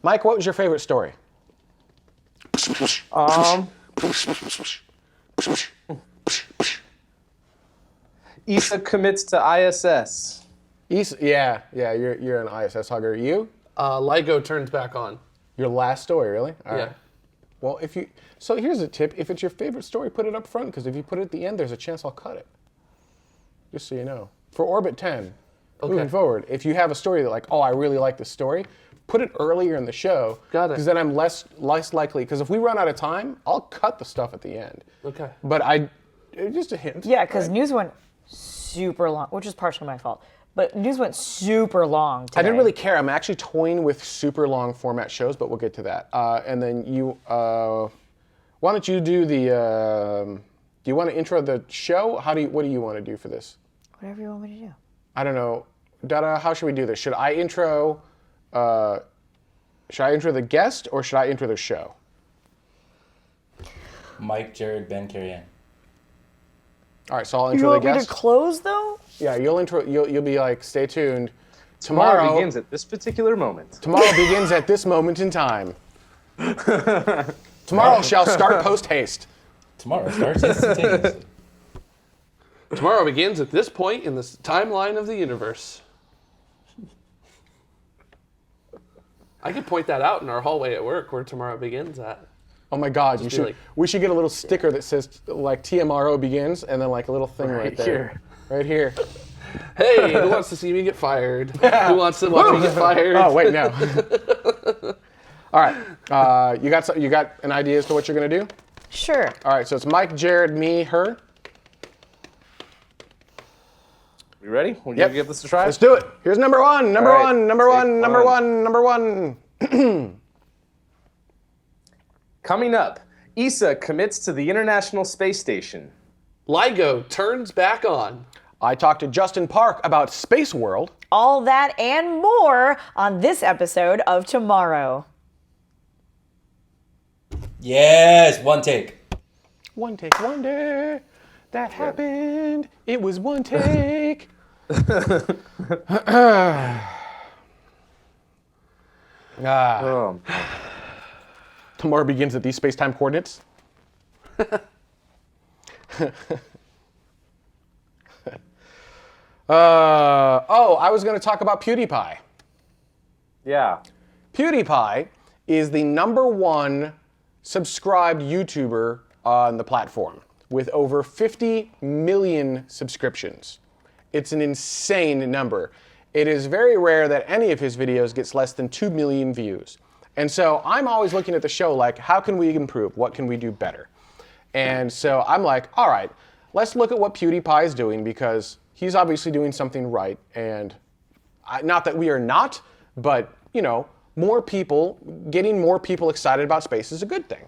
Mike, what was your favorite story? Issa commits to ISS. Yeah, you're an ISS hugger. You? LIGO turns back on. Your last story, really? All Yeah. right. Well, so here's a tip. If it's your favorite story, put it up front, because if you put it at the end, there's a chance I'll cut it. Just so you know. For Orbit 10, moving forward, if you have a story that like, oh, I really like this story, put it earlier in the show. Got it. Because then I'm less likely, because if we run out of time, I'll cut the stuff at the end. Okay. But just a hint. Yeah, because news went super long, which is partially my fault. But news went super long today. I didn't really care. I'm actually toying with super long format shows, but we'll get to that. And then why don't you do do you want to intro the show? What do you want to do for this? Whatever you want me to do. I don't know. Dada, how should we do this? Should I intro the guest, or should I intro the show? Mike, Jared, Ben, Carrie Ann. All right, so I'll You intro the want me to guest. close, though? Yeah, you'll be like, stay tuned. Tomorrow begins at this particular moment. Tomorrow begins at this moment in time. Tomorrow shall start post-haste. Tomorrow starts instantaneously. Tomorrow begins at this point in the timeline of the universe. I could point that out in our hallway at work where tomorrow begins at. Oh my God! We should get a little sticker that says like TMRO begins, and then like a little thing right there, right here. Hey, who wants to see me get fired? Who wants to watch me get fired? Oh wait, no. All right, you got an idea as to what you're gonna do? Sure. All right, so it's Mike, Jared, me, her. We ready? We'll Yep. give this a try? Let's do it. Here's number one. Number All right, one. Number take one. Number one. Number one. Coming up, Issa commits to the International Space Station. LIGO turns back on. I talked to Justin Park about Space World. All that and more on this episode of Tomorrow. Yes, one take. One take wonder that happened. It was one take. Tomorrow begins at these space-time coordinates. I was going to talk about PewDiePie. Yeah. PewDiePie is the #1 subscribed YouTuber on the platform with over 50 million subscriptions. It's an insane number. It is very rare that any of his videos gets less than 2 million views. And so I'm always looking at the show like, how can we improve? What can we do better? And so I'm like, all right, let's look at what PewDiePie is doing, because he's obviously doing something right. And not that we are not, but, you know, getting more people excited about space is a good thing.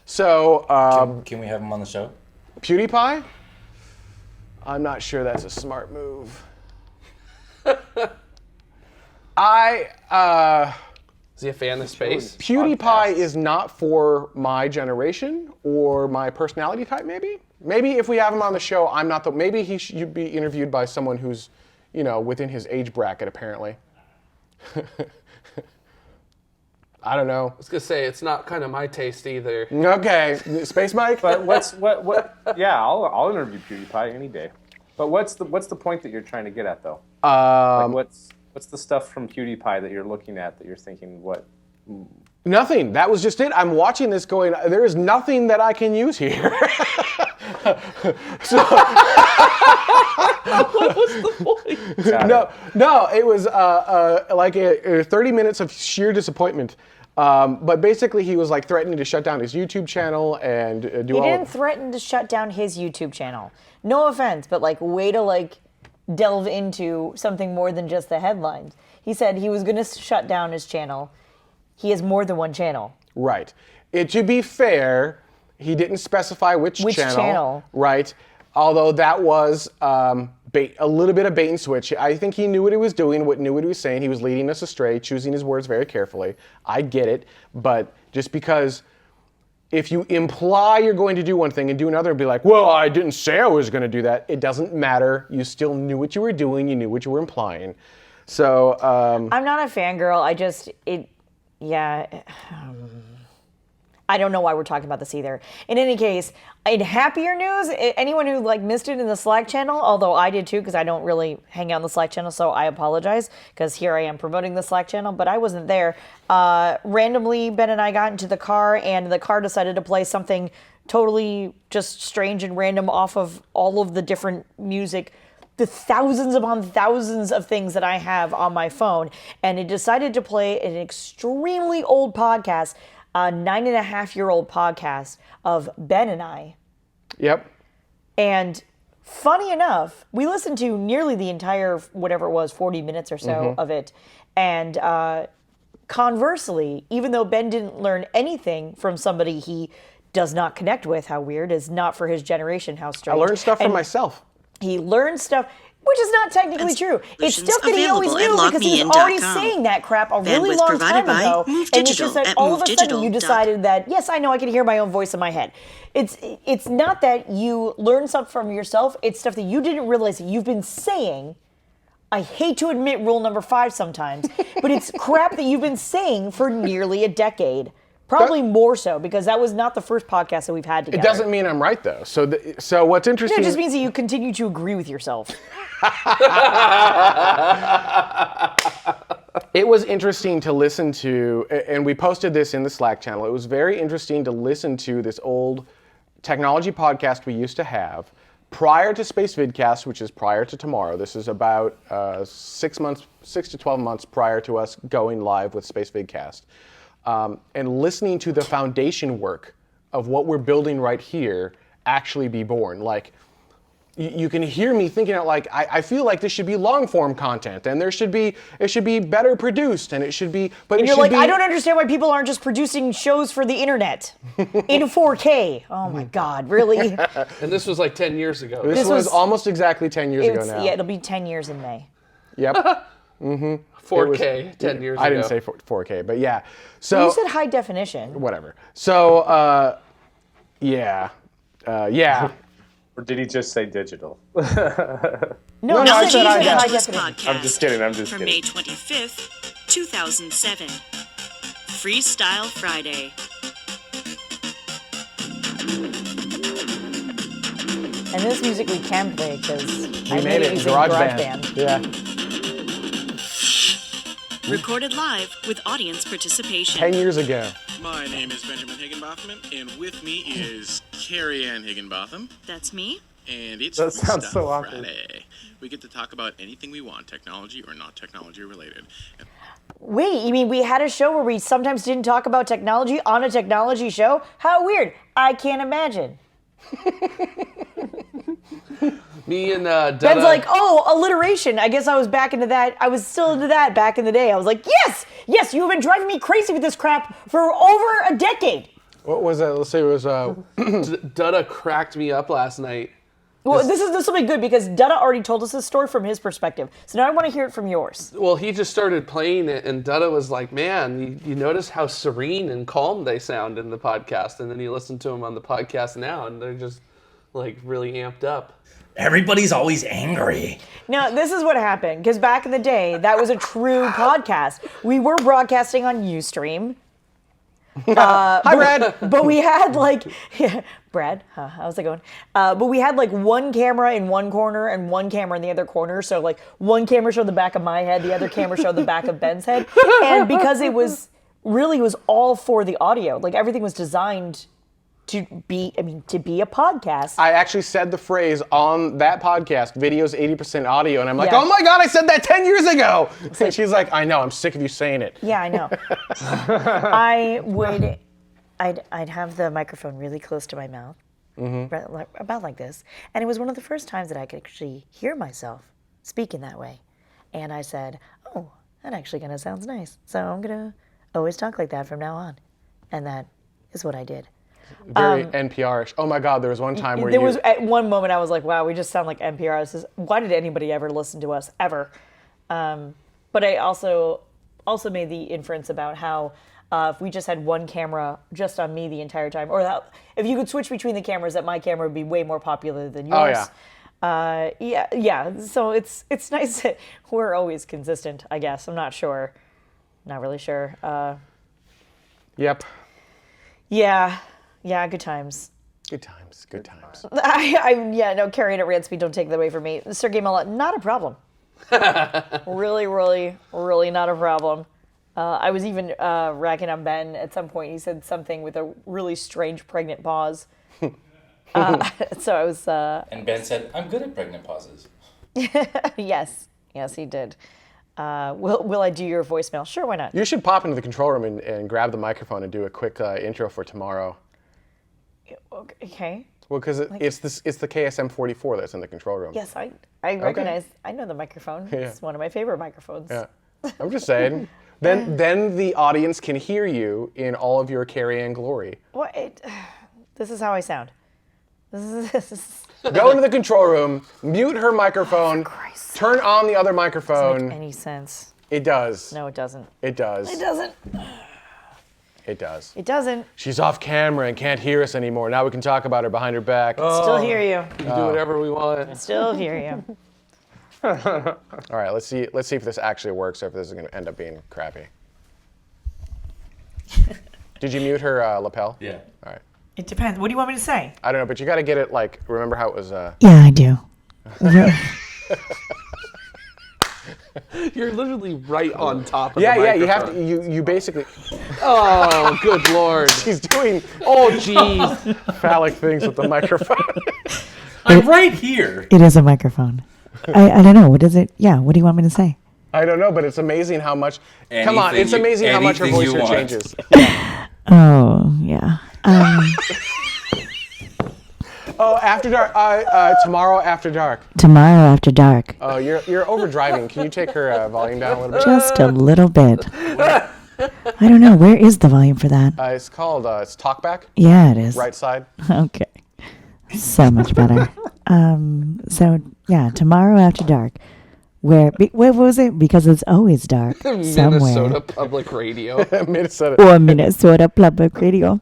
So, Can we have him on the show? PewDiePie? I'm not sure that's a smart move. Is he a fan of space? PewDiePie is not for my generation or my personality type, maybe. Maybe if we have him on the show, maybe he should be interviewed by someone who's, you know, within his age bracket, apparently. I don't know. I was gonna say it's not kind of my taste either. Okay, Space Mike? But what? Yeah, I'll interview PewDiePie any day. But what's the point that you're trying to get at, though? Like what's the stuff from PewDiePie that you're looking at that you're thinking what? Nothing. That was just it. I'm watching this going, there is nothing that I can use here. So, What was the point? no, it was like 30 minutes of sheer disappointment. But basically, he was like threatening to shut down his YouTube channel and do He all. didn't threaten to shut down his YouTube channel. No offense, but like way to like delve into something more than just the headlines. He said he was going to shut down his channel. He has more than one channel. Right. To be fair, he didn't specify which channel. Right. Although that was a little bit of bait and switch. I think he knew what he was doing, knew what he was saying. He was leading us astray, choosing his words very carefully. I get it. But just because if you imply you're going to do one thing and do another and be like, well, I didn't say I was going to do that, it doesn't matter. You still knew what you were doing. You knew what you were implying. So I'm not a fangirl. I don't know why we're talking about this either. In any case, in happier news, anyone who like missed it in the Slack channel, although I did too because I don't really hang out in the Slack channel, so I apologize because here I am promoting the Slack channel, but I wasn't there. Randomly, Ben and I got into the car, and the car decided to play something totally just strange and random off of all of the different music, the thousands upon thousands of things that I have on my phone, and it decided to play an extremely old podcast, a 9.5-year-old podcast of Ben and I. Yep. And funny enough, we listened to nearly the entire, whatever it was, 40 minutes or so of it. And conversely, even though Ben didn't learn anything from somebody he does not connect with, how weird, is not for his generation, how strange. I learned stuff from myself. He learned stuff, which is not technically true. It's stuff that he always knew because he was already saying that crap a really long time ago. And it's just that all of a sudden you decided that, yes, I know I can hear my own voice in my head. It's not that you learn stuff from yourself. It's stuff that you didn't realize that you've been saying. I hate to admit rule number 5 sometimes, but it's crap that you've been saying for nearly a decade. Probably more so, because that was not the first podcast that we've had together. It doesn't mean I'm right, though. So what's interesting... No, it just means that you continue to agree with yourself. It was interesting to listen to, and we posted this in the Slack channel. It was very interesting to listen to this old technology podcast we used to have prior to Space Vidcast, which is prior to tomorrow. This is about 6 to 12 months prior to us going live with Space Vidcast. And listening to the foundation work of what we're building right here actually be born. Like, you can hear me thinking it like, I feel like this should be long form content, and it should be better produced, and it should be, but and it you're should like, be... I don't understand why people aren't just producing shows for the internet in 4K. Oh my God, really? And this was like 10 years ago. This was almost exactly 10 years ago now. Yeah, it'll be 10 years in May. Yep. 4K, 10 years ago. I didn't say 4K, but yeah. So you said high definition. whatever. So yeah. Or did he just say digital? No, I said high high definition. definition. I'm just kidding. For May 25th, 2007. Freestyle Friday. And this music we can play because we made it in GarageBand. Yeah. Recorded live with audience participation. 10 years ago. My name is Benjamin Higginbotham, and with me is Carrie Ann Higginbotham, That's me. and it's That sounds Freestyle so awkward. Friday. We get to talk about anything we want, technology or not technology related. Wait, you mean we had a show where we sometimes didn't talk about technology on a technology show? How weird. I can't imagine. Me and Dutta... Ben's like, oh, alliteration. I guess I was back into that. I was still into that back in the day. I was like, yes, you've been driving me crazy with this crap for over a decade. What was that? Let's say it was Dutta cracked me up last night. Well, this will be good because Dutta already told us this story from his perspective. So now I want to hear it from yours. Well, he just started playing it, and Dutta was like, man, you notice how serene and calm they sound in the podcast. And then you listen to them on the podcast now, and they're just, like, really amped up. Everybody's always angry. Now, this is what happened, because back in the day, that was a true podcast. We were broadcasting on Ustream. hi, Brad. But we had Brad, how's it going? But we had like one camera in one corner and one camera in the other corner. So like one camera showed the back of my head, the other camera showed the back of Ben's head. And because it was all for the audio, like everything was designed to be a podcast. I actually said the phrase on that podcast, video's 80% audio, and I'm like, Yeah. oh my God, I said that 10 years ago. And she's like, I know, I'm sick of you saying it. Yeah, I know. I'd have the microphone really close to my mouth, about like this, and it was one of the first times that I could actually hear myself speak in that way. And I said, oh, that actually kind of sounds nice. So I'm going to always talk like that from now on. And that is what I did. Very NPR-ish. Oh my God, there was one time where was at one moment I was like, wow, we just sound like NPR. Why did anybody ever listen to us ever? But I also made the inference about how if we just had one camera just on me the entire time, or that if you could switch between the cameras, that my camera would be way more popular than yours. Oh yeah. Yeah. So it's nice that we're always consistent. I guess I'm not sure, not really sure. Yep. Yeah, good times. Good times. Good times. No, carrying at rant speed, don't take that away from me. Sergey Mallet, not a problem. Really, really, really not a problem. I was even racking on Ben at some point. He said something with a really strange pregnant pause. So I was... And Ben said, I'm good at pregnant pauses. Yes, he did. Will I do your voicemail? Sure, why not? You should pop into the control room and grab the microphone and do a quick intro for tomorrow. Okay. Well, because it's the KSM 44 that's in the control room. Yes, I recognize. I know the microphone. It's one of my favorite microphones. Yeah. I'm just saying. Then the audience can hear you in all of your Carrie-Ann glory. This is how I sound. This is Go into the control room, mute her microphone, turn on the other microphone. doesn't make any sense. It does. No, it doesn't. It does. It doesn't. It does. It doesn't. She's off camera and can't hear us anymore. Now we can talk about her behind her back. Still hear you. We can do whatever we want. Still hear you. All right, let's see if this actually works or if this is going to end up being crappy. Did you mute her lapel? Yeah. All right. It depends. What do you want me to say? I don't know, but you got to get it like, remember how it was... Yeah, I do. You're literally right on top of Yeah, the yeah, you microphone. have to, you basically... Oh, good lord. She's doing Oh, jeez. phallic things with the microphone. I'm right here. It is a microphone. I don't know. What is it? Yeah, what do you want me to say? I don't know, but it's amazing how much... Come on, it's amazing how much her anything voice you here want. changes. Oh, yeah. Oh, after dark. Tomorrow after dark. Tomorrow after dark. Oh, you're overdriving. Can you take her volume down a little bit? Just a little bit. I don't know. Where is the volume for that? It's called it's Talkback. Yeah, it is. Right side. Okay. So much better. So, yeah, tomorrow after dark. Where was it? Because it's always dark somewhere. Minnesota Public Radio. Minnesota. Or Minnesota Public Radio.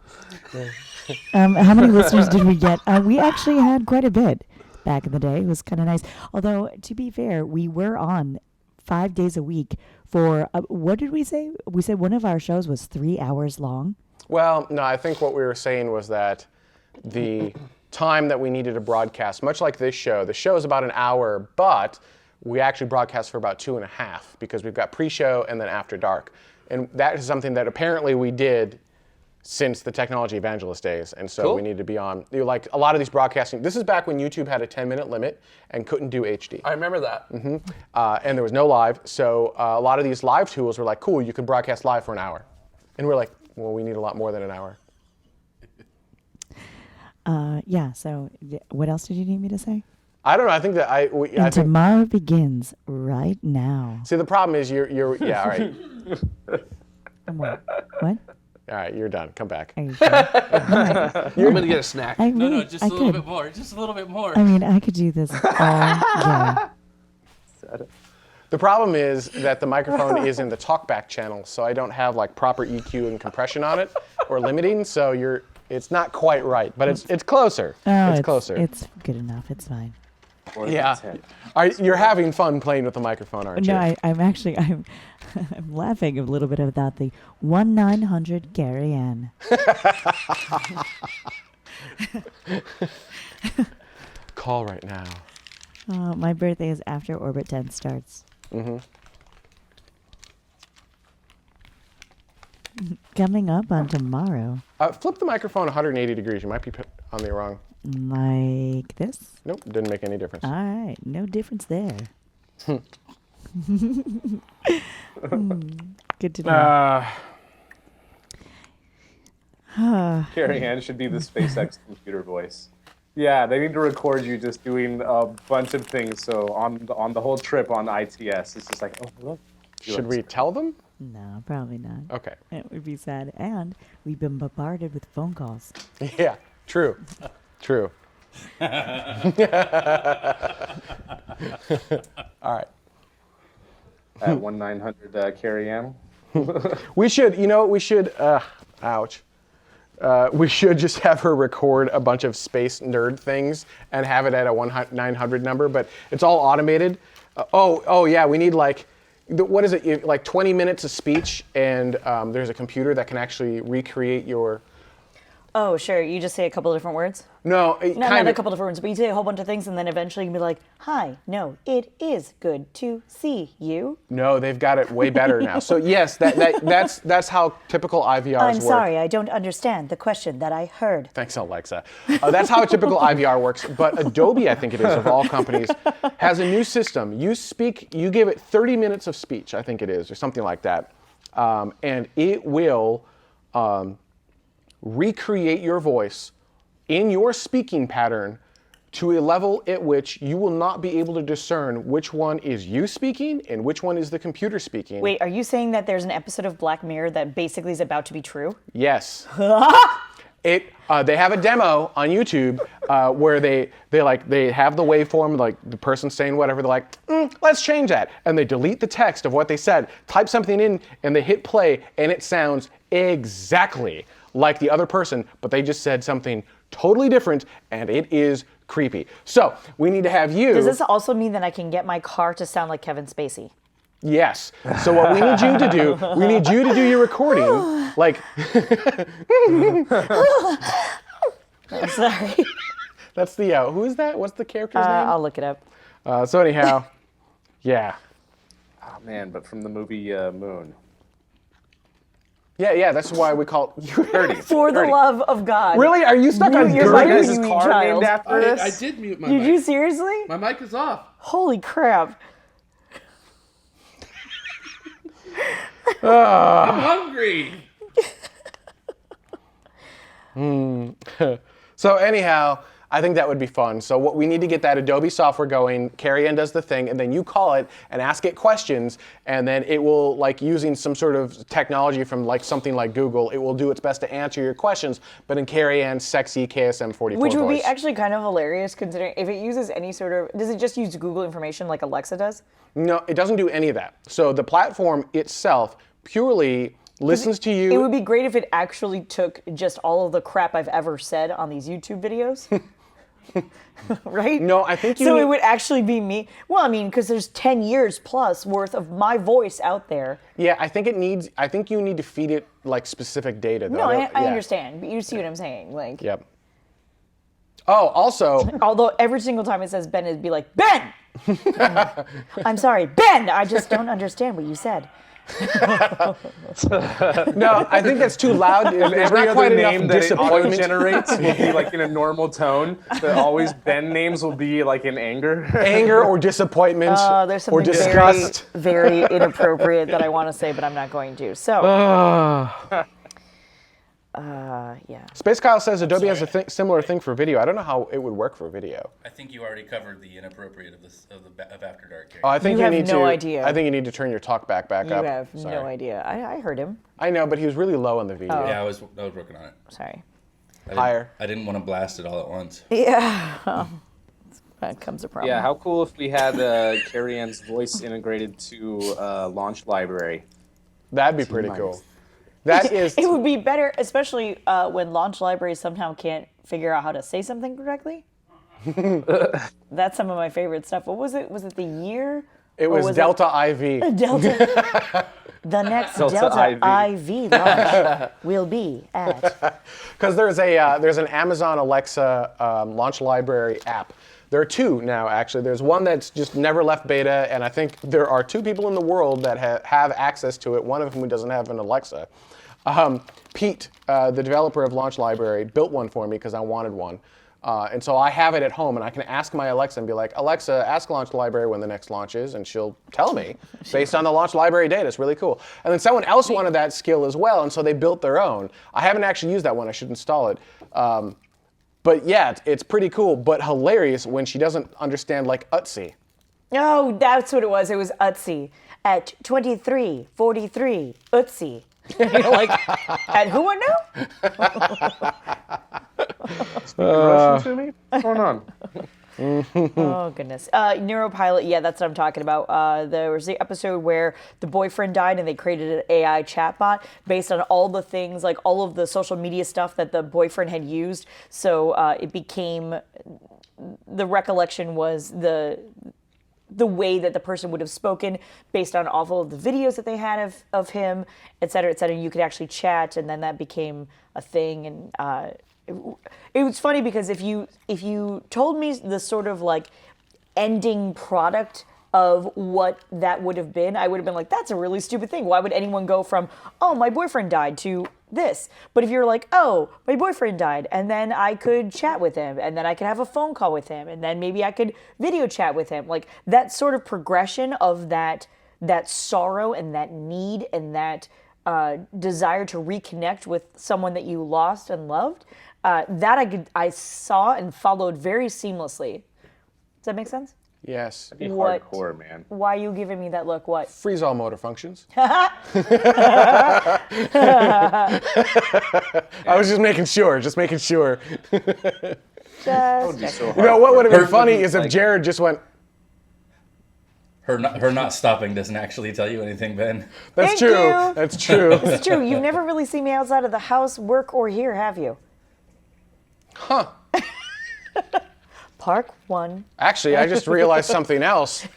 How many listeners did we get? We actually had quite a bit back in the day. It was kind of nice. Although, to be fair, we were on 5 days a week for, what did we say? We said one of our shows was 3 hours long. Well, no, I think what we were saying was that the time that we needed to broadcast, much like this show, the show is about an hour, but we actually broadcast for about 2.5 because we've got pre-show and then after dark. And that is something that apparently we did since the Technology Evangelist days, and so we need to be on. Like a lot of these broadcasting, this is back when YouTube had a 10-minute limit and couldn't do HD. I remember that. And there was no live, so a lot of these live tools were like, cool, you can broadcast live for an hour. And we're like, well, we need a lot more than an hour. Yeah, so what else did you need me to say? I don't know, I think that I think, Tomorrow begins right now. see, the problem is you're yeah, all right. What? All right, you're done. Come back. Are you sure? I'm going to get a snack. I No, really, just I a little could. bit more. Just a little bit more. I mean, I could do this all day. The problem is that the microphone is in the talkback channel, so I don't have like proper EQ and compression on it or limiting, so it's not quite right, but it's closer. Oh, it's closer. It's good enough. It's fine. Yeah. You're having fun playing with the microphone, aren't you? No, I'm laughing a little bit about the 1-900 Gary Ann. Call right now. My birthday is after Orbit 10 starts. Coming up on tomorrow. Flip the microphone 180 degrees. You might be on the wrong. Like this? Nope, didn't make any difference. All right, no difference there. Good to know. Carrie Ann should be the SpaceX computer voice. Yeah, they need to record you just doing a bunch of things. So on the whole trip on ITS, it's just like, oh, look. Should we tell them? No, probably not. Okay. It would be sad. And we've been bombarded with phone calls. Yeah, true. True. All right. At 1-900 Carrie Ann. We should, ouch. We should just have her record a bunch of space nerd things and have it at a 1-900 number, but it's all automated. Oh yeah, we need like, what is it? Like 20 minutes of speech, and there's a computer that can actually recreate your. Oh, sure. You just say a couple of different words? No, Not a couple of different words, but you say a whole bunch of things, and then eventually you can be like, "Hi, no, it is good to see you." No, they've got it way better now. So yes, that's how typical IVRs work. I'm sorry, I don't understand the question that I heard. Thanks, Alexa. That's how a typical IVR works. But Adobe, I think it is, of all companies, has a new system. You give it 30 minutes of speech, I think it is, or something like that, and it will recreate your voice in your speaking pattern to a level at which you will not be able to discern which one is you speaking and which one is the computer speaking. Wait, are you saying that there's an episode of Black Mirror that basically is about to be true? Yes. They have a demo on YouTube where they have the waveform, like the person saying whatever. They're like, let's change that, and they delete the text of what they said, type something in, and they hit play, and it sounds exactly like the other person, but they just said something totally different, and it is creepy. So we need to have you. Does this also mean that I can get my car to sound like Kevin Spacey? Yes. So what we need you to do, we need you to do your recording, like. I'm sorry. That's the, who is that? What's the character's name? I'll look it up. So anyhow, yeah. Oh man, but from the movie Moon. Yeah, that's why we call it. For the love of God. Really? Are you stuck on You're Gertie? like- Is you his car child. named after this? I did mute my Did mic. you seriously? My mic is off. Holy crap. I'm hungry. So anyhow, I think that would be fun. So what we need to get that Adobe software going. Carrie Ann does the thing, and then you call it and ask it questions, and then it will, like using some sort of technology from like something like Google, it will do its best to answer your questions, but in Carrie Ann's sexy KSM 44 Which would voice. be actually kind of hilarious considering if it uses any sort of, does it just use Google information like Alexa does? No, it doesn't do any of that. So the platform itself purely listens to you. It would be great if it actually took just all of the crap I've ever said on these YouTube videos. Right? No, I think you So need- it would actually be me. Well, I mean, because there's 10 years plus worth of my voice out there. Yeah, I think you need to feed it like specific data though. No, I Yeah. understand, but you see what I'm saying. Like, Yep. Oh, also, although every single time it says Ben, it'd be like, Ben! I'm sorry, Ben! I just don't understand what you said. no, I think that's too loud. There's Every not other quite name enough that it disappointment. auto-generates will be like in a normal tone, but always Ben names will be like in anger. Anger or disappointment There's or something disgust. very inappropriate that I want to say, but I'm not going to. So, yeah. Space Kyle says Adobe has a similar thing for video. I don't know how it would work for video. I think you already covered the inappropriate of After Dark. Carrie. Oh, I think You have need no to. idea. I think you need to turn your talk back You up. have Sorry. no idea. I heard him. I know, but he was really low on the video. Yeah, I was working on it. Sorry. Higher. I didn't want to blast it all at once. Yeah. That comes a problem. Yeah, how cool if we had Carrie Ann's voice integrated to Launch Library. That'd be pretty cool. That is. It would be better, especially when Launch Library somehow can't figure out how to say something correctly. That's some of my favorite stuff. What was it? Was it the year? It Or was Delta IV. Delta. The next Delta IV launch will be at. Because there's an Amazon Alexa launch library app. There are two now, actually. There's one that's just never left beta, and I think there are two people in the world that have access to it, one of whom doesn't have an Alexa. Pete, the developer of Launch Library, built one for me because I wanted one. And so I have it at home, and I can ask my Alexa and be like, Alexa, ask Launch Library when the next launch is, and she'll tell me based on the Launch Library data. It's really cool. And then someone else wanted that skill as well, and so they built their own. I haven't actually used that one. I should install it. But yeah, it's pretty cool, but hilarious when she doesn't understand like Utsi. Oh, that's what it was. It was Utsi. At 23:43, Utsi. You're like, at who would know? Russian to me? What's going on? Oh, goodness. Neuropilot, yeah, that's what I'm talking about. There was the episode where the boyfriend died and they created an AI chatbot based on all the things, like all of the social media stuff that the boyfriend had used. So it became, the recollection was the way that the person would have spoken based on all of the videos that they had of him, et cetera, et cetera. You could actually chat, and then that became a thing. And it was funny because if you told me the sort of like ending product of what that would have been, I would have been like, that's a really stupid thing. Why would anyone go from, oh, my boyfriend died to this? But if you're like, oh, my boyfriend died, and then I could chat with him, and then I could have a phone call with him, and then maybe I could video chat with him, like that sort of progression of that sorrow and that need and that desire to reconnect with someone that you lost and loved, that I saw and followed very seamlessly. Does that make sense? Yes. That'd be What? hardcore, man. Why are you giving me that look? What? Freeze all motor functions. I was just making sure. Just That would be so You know what would have been hardcore. funny is if Like- Jared just went, Her not stopping doesn't actually tell you anything, Ben. that's Thank true. you. That's true. It's true. You've never really seen me outside of the house, work, or here, have you? Huh. Park 1. Actually, I just realized something else.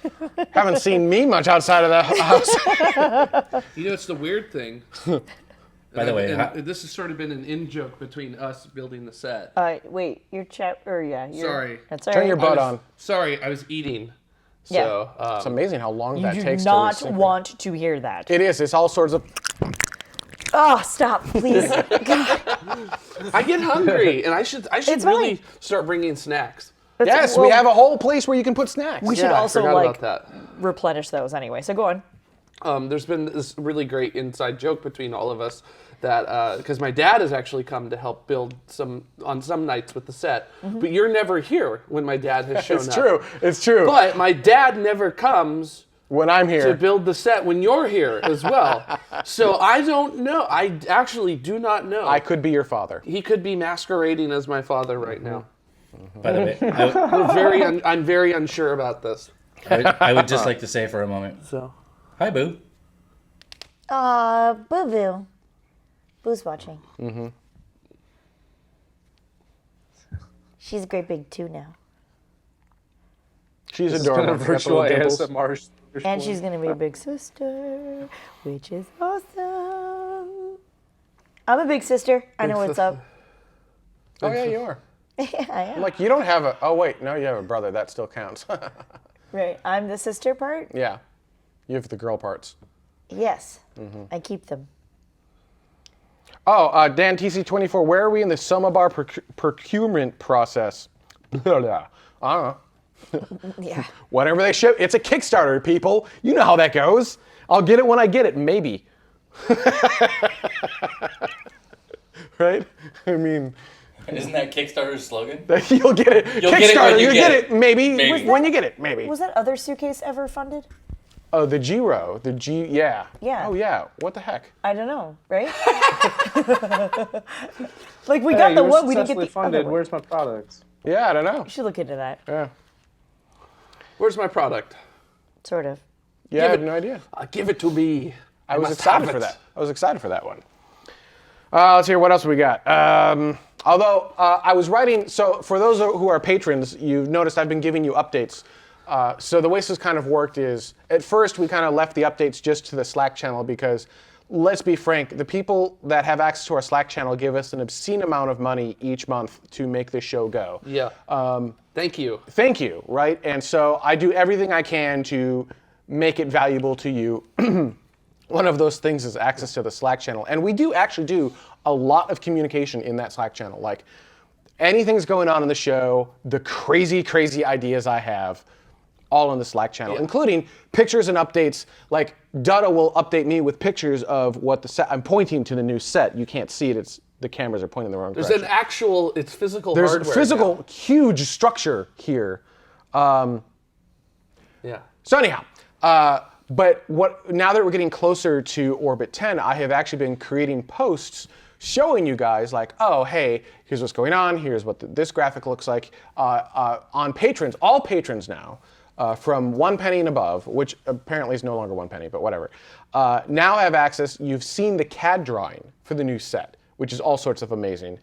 Haven't seen me much outside of the house. You know, it's the weird thing. By the way, And this has sort of been an in-joke between us building the set. Wait, your chat, or yeah. Sorry. That's all Turn right. your butt on. Sorry, I was eating. Yeah. So, It's amazing how long You that do takes not to recycle. want to hear that. It is. It's all sorts of. Oh, stop, please. I get hungry, and I should It's really fine. start bringing snacks. Yes, well, we have a whole place where you can put snacks. We should I also forgot like about that. replenish those anyway. So go on. There's been this really great inside joke between all of us that because my dad has actually come to help build on some nights with the set, but you're never here when my dad has shown It's up. true. It's true. But my dad never comes when I'm to here, build the set when you're here as well. So I don't know. I actually do not know. I could be your father. He could be masquerading as my father right now. by the way, I'm very unsure about this. I would just like to say for a moment, So hi, Boo. Boo Boo. Boo's watching. Mm-hmm. She's a great big two now. She's It's been adorable. a She's got virtual little dimples. ASMR. And she's going to be a big sister, which is awesome. I'm a big sister. I know what's up. Oh yeah, you are. Yeah, I am. I'm like, you don't have a. Oh wait, no, you have a brother. That still counts. Right. I'm the sister part? Yeah, you have the girl parts. Yes. I keep them. Oh, Dan TC24, where are we in the Soma Bar procurement process? Blah, blah. I don't know. Yeah. Whatever they ship, it's a Kickstarter, people. You know how that goes. I'll get it when I get it, maybe. Right? I mean, Isn't that Kickstarter's slogan? you'll get it. You'll get it when Kickstarter, you you'll get get it. it, maybe. Maybe. When you get it, maybe. Was that other suitcase ever funded? Oh, the G-Row. The G, yeah. Yeah. Oh, yeah. What the heck? I don't know, right? Like we got the one, we didn't get the funded. other one. Where's my products? Yeah, I don't know. You should look into that, Yeah. where's my product? sort of. Yeah, I had no idea. Give it to me. I was must excited have for it. that. I was excited for that one. Let's hear what else we got. Although I was writing, so for those who are patrons, you've noticed I've been giving you updates. So the way this has kind of worked is, at first we kind of left the updates just to the Slack channel because, let's be frank, the people that have access to our Slack channel give us an obscene amount of money each month to make this show go. Yeah. Thank you. Thank you, right? And so I do everything I can to make it valuable to you. One of those things is access to the Slack channel. And we do actually do a lot of communication in that Slack channel. Like, anything's going on in the show, the crazy, crazy ideas I have, all in the Slack channel, including pictures and updates. Like, Dutta will update me with pictures of what the set, I'm pointing to the new set. You can't see it, the cameras are pointing in the wrong There's direction. an actual, it's physical There's hardware physical, now. huge structure here. Yeah. So anyhow, but now that we're getting closer to Orbit 10, I have actually been creating posts showing you guys like, oh, hey, here's what's going on, here's what this graphic looks like, on patrons, all patrons now, from 1 penny and above, which apparently is no longer 1 penny, but whatever, now have access. You've seen the CAD drawing for the new set, which is all sorts of amazing.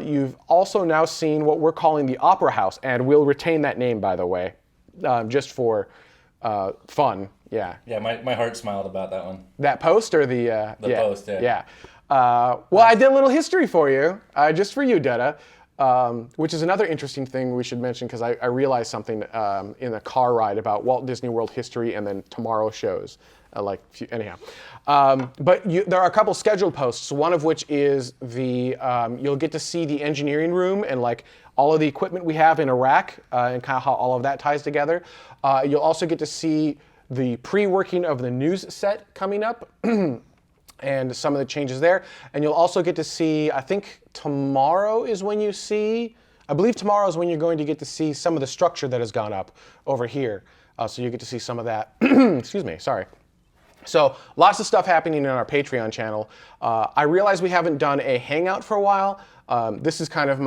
You've also now seen what we're calling the Opera House, and we'll retain that name, by the way, just for fun. Yeah. Yeah, my heart smiled about that one. That post or the post, yeah. Yeah. Well, I did a little history for you, just for you, Dutta, which is another interesting thing we should mention because I realized something in a car ride about Walt Disney World history and then tomorrow shows. Anyhow. But there are a couple scheduled posts, one of which is you'll get to see the engineering room and like all of the equipment we have in Iraq and kind of how all of that ties together. You'll also get to see the pre-working of the news set coming up and some of the changes there. And you'll also get to see, I think tomorrow is when you see, I believe tomorrow is when you're going to get to see some of the structure that has gone up over here. So you get to see some of that. Excuse me, sorry. So lots of stuff happening in our Patreon channel. I realize we haven't done a Hangout for a while. This is kind of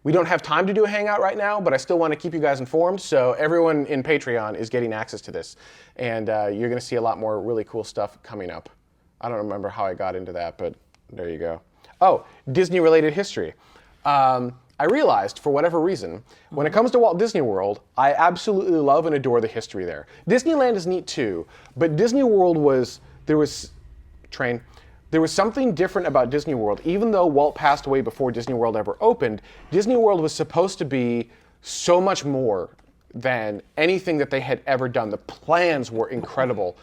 we don't have time to do a Hangout right now, but I still want to keep you guys informed. So everyone in Patreon is getting access to this. And you're going to see a lot more really cool stuff coming up. I don't remember how I got into that, but there you go. Oh, Disney-related history. I realized, for whatever reason, when it comes to Walt Disney World, I absolutely love and adore the history there. Disneyland is neat too, but Disney World there was something different about Disney World. Even though Walt passed away before Disney World ever opened, Disney World was supposed to be so much more than anything that they had ever done. The plans were incredible.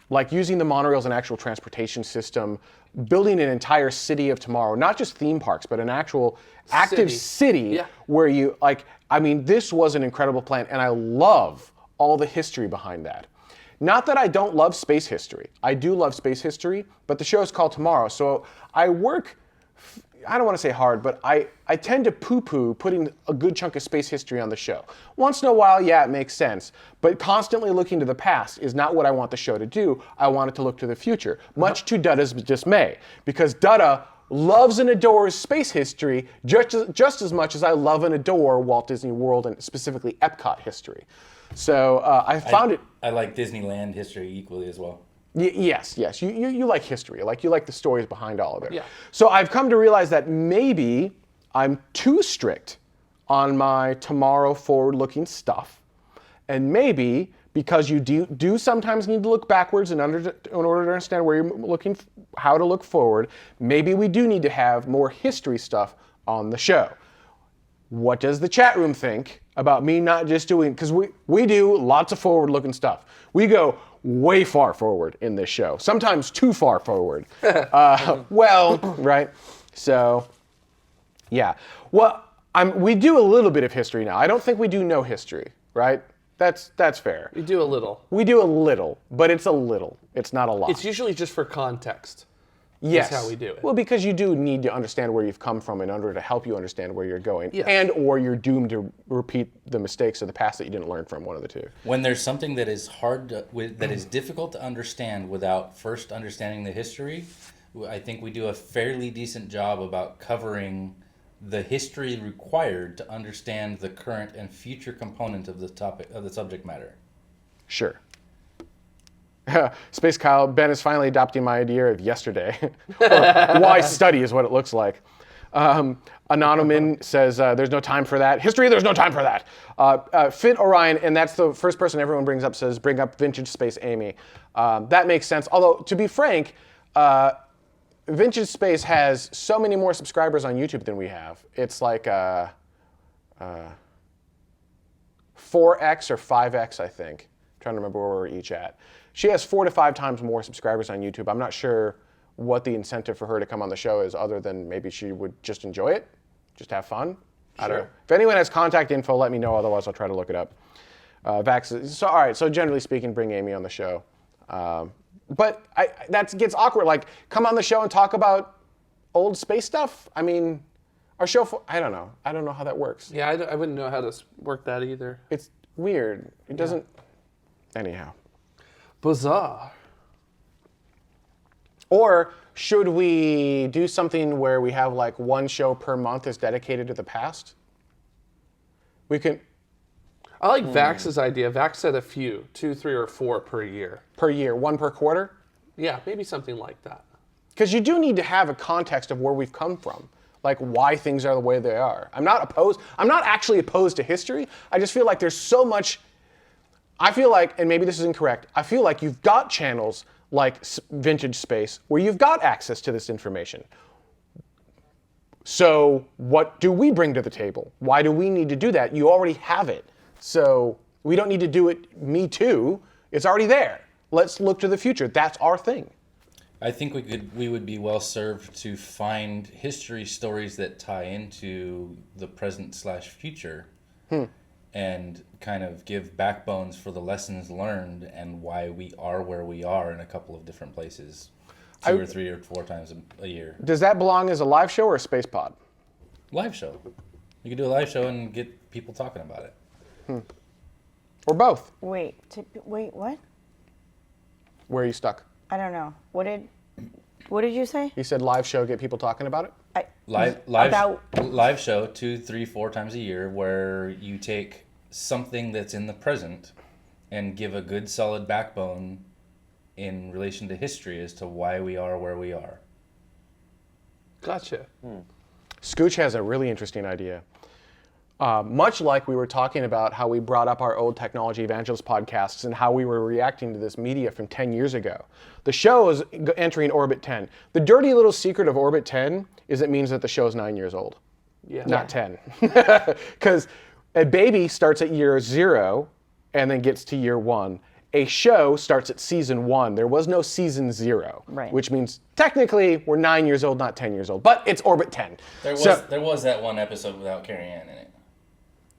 Like using the monorail as an actual transportation system, building an entire city of tomorrow, not just theme parks, but an actual active city where this was an incredible plan, and I love all the history behind that. Not that I don't love space history. I do love space history, but the show is called Tomorrow, so I work, I don't want to say hard, but I tend to poo-poo putting a good chunk of space history on the show. Once in a while, yeah, it makes sense, but constantly looking to the past is not what I want the show to do. I want it to look to the future, much to Dutta's dismay, because Dutta loves and adores space history just as much as I love and adore Walt Disney World and specifically Epcot history. So I found it... I like Disneyland history equally as well. Yes. You like history. You like the stories behind all of it. Yeah. So I've come to realize that maybe I'm too strict on my tomorrow forward-looking stuff. And maybe because you do sometimes need to look backwards in order to understand where you're looking, how to look forward, maybe we do need to have more history stuff on the show. What does the chat room think about me not just doing, because we do lots of forward-looking stuff. We go way far forward in this show, sometimes too far forward. Right? So, yeah. Well, we do a little bit of history now. I don't think we do no history, right? That's fair. We do a little. We do a little, but it's a little. It's not a lot. It's usually just for context. Yes. That's how we do it. Well, because you do need to understand where you've come from in order to help you understand where you're going. Yes. And or you're doomed to repeat the mistakes of the past that you didn't learn from, one of the two. When there's something that is that is difficult to understand without first understanding the history, I think we do a fairly decent job about covering the history required to understand the current and future component of the topic of the subject matter. Sure. Space Kyle, Ben is finally adopting my idea of yesterday. Why study is what it looks like. Anonymin says, there's no time for that. History, there's no time for that. Fit Orion, and that's the first person everyone brings up, says, bring up Vintage Space Amy. That makes sense. Although, to be frank, Vintage Space has so many more subscribers on YouTube than we have. It's like 4x or 5x, I think. I'm trying to remember where we're each at. She has 4 to 5 times more subscribers on YouTube. I'm not sure what the incentive for her to come on the show is, other than maybe she would just enjoy it, just have fun. I don't know. If anyone has contact info, let me know. Otherwise, I'll try to look it up. So all right. So generally speaking, bring Amy on the show. But that gets awkward. Like, come on the show and talk about old space stuff. I mean, our show. I don't know. I don't know how that works. Yeah, I wouldn't know how to work that either. It's weird. It doesn't. Anyhow. Bizarre. Or should we do something where we have like one show per month is dedicated to the past? We can. I like Vax's idea. Vax said a few, 2, 3, or 4 per year. Per year, 1 per quarter? Yeah, maybe something like that. Because you do need to have a context of where we've come from, like why things are the way they are. I'm not actually opposed to history. I just feel like there's so much I feel like, and maybe this is incorrect, I feel like you've got channels like Vintage Space where you've got access to this information. So what do we bring to the table? Why do we need to do that? You already have it. So we don't need to do it, me too. It's already there. Let's look to the future. That's our thing. I think we would be well served to find history stories that tie into the present/future and kind of give backbones for the lessons learned and why we are where we are in a couple of different places, two or 3 or 4 times a year. Does that belong as a live show or a space pod? Live show. You could do a live show and get people talking about it. Or both? Wait, what? Where are you stuck? I don't know. What did you say? You said live show, get people talking about it? Live show 2, 3, 4 times a year where you take something that's in the present and give a good solid backbone in relation to history as to why we are where we are. Gotcha. Scooch has a really interesting idea. Much like we were talking about how we brought up our old Technology Evangelist podcasts and how we were reacting to this media from 10 years ago. The show is entering Orbit 10. The dirty little secret of Orbit 10 is it means that the show is 9 years old, not 10. Because a baby starts at year 0 and then gets to year 1. A show starts at season 1. There was no season 0, right. Which means technically we're 9 years old, not 10 years old. But it's Orbit 10. There was that one episode without Carrie Ann in it.